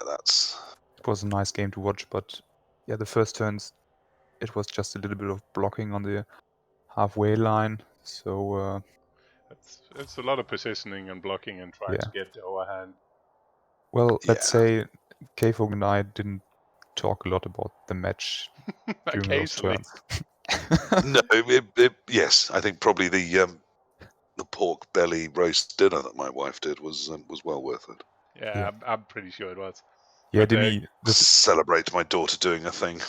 that's... It was a nice game to watch, but yeah, the first turns, it was just a little bit of blocking on the halfway line. So it's a lot of positioning and blocking and trying to get the overhand. well, let's Yeah. say KFoged and I didn't talk a lot about the match during those Occasionally. turns. No, yes, I think probably the pork belly roast dinner that my wife did was well worth it. Yeah, I'm pretty sure it was. Yeah, But, Dimmy, Celebrate my daughter doing a thing.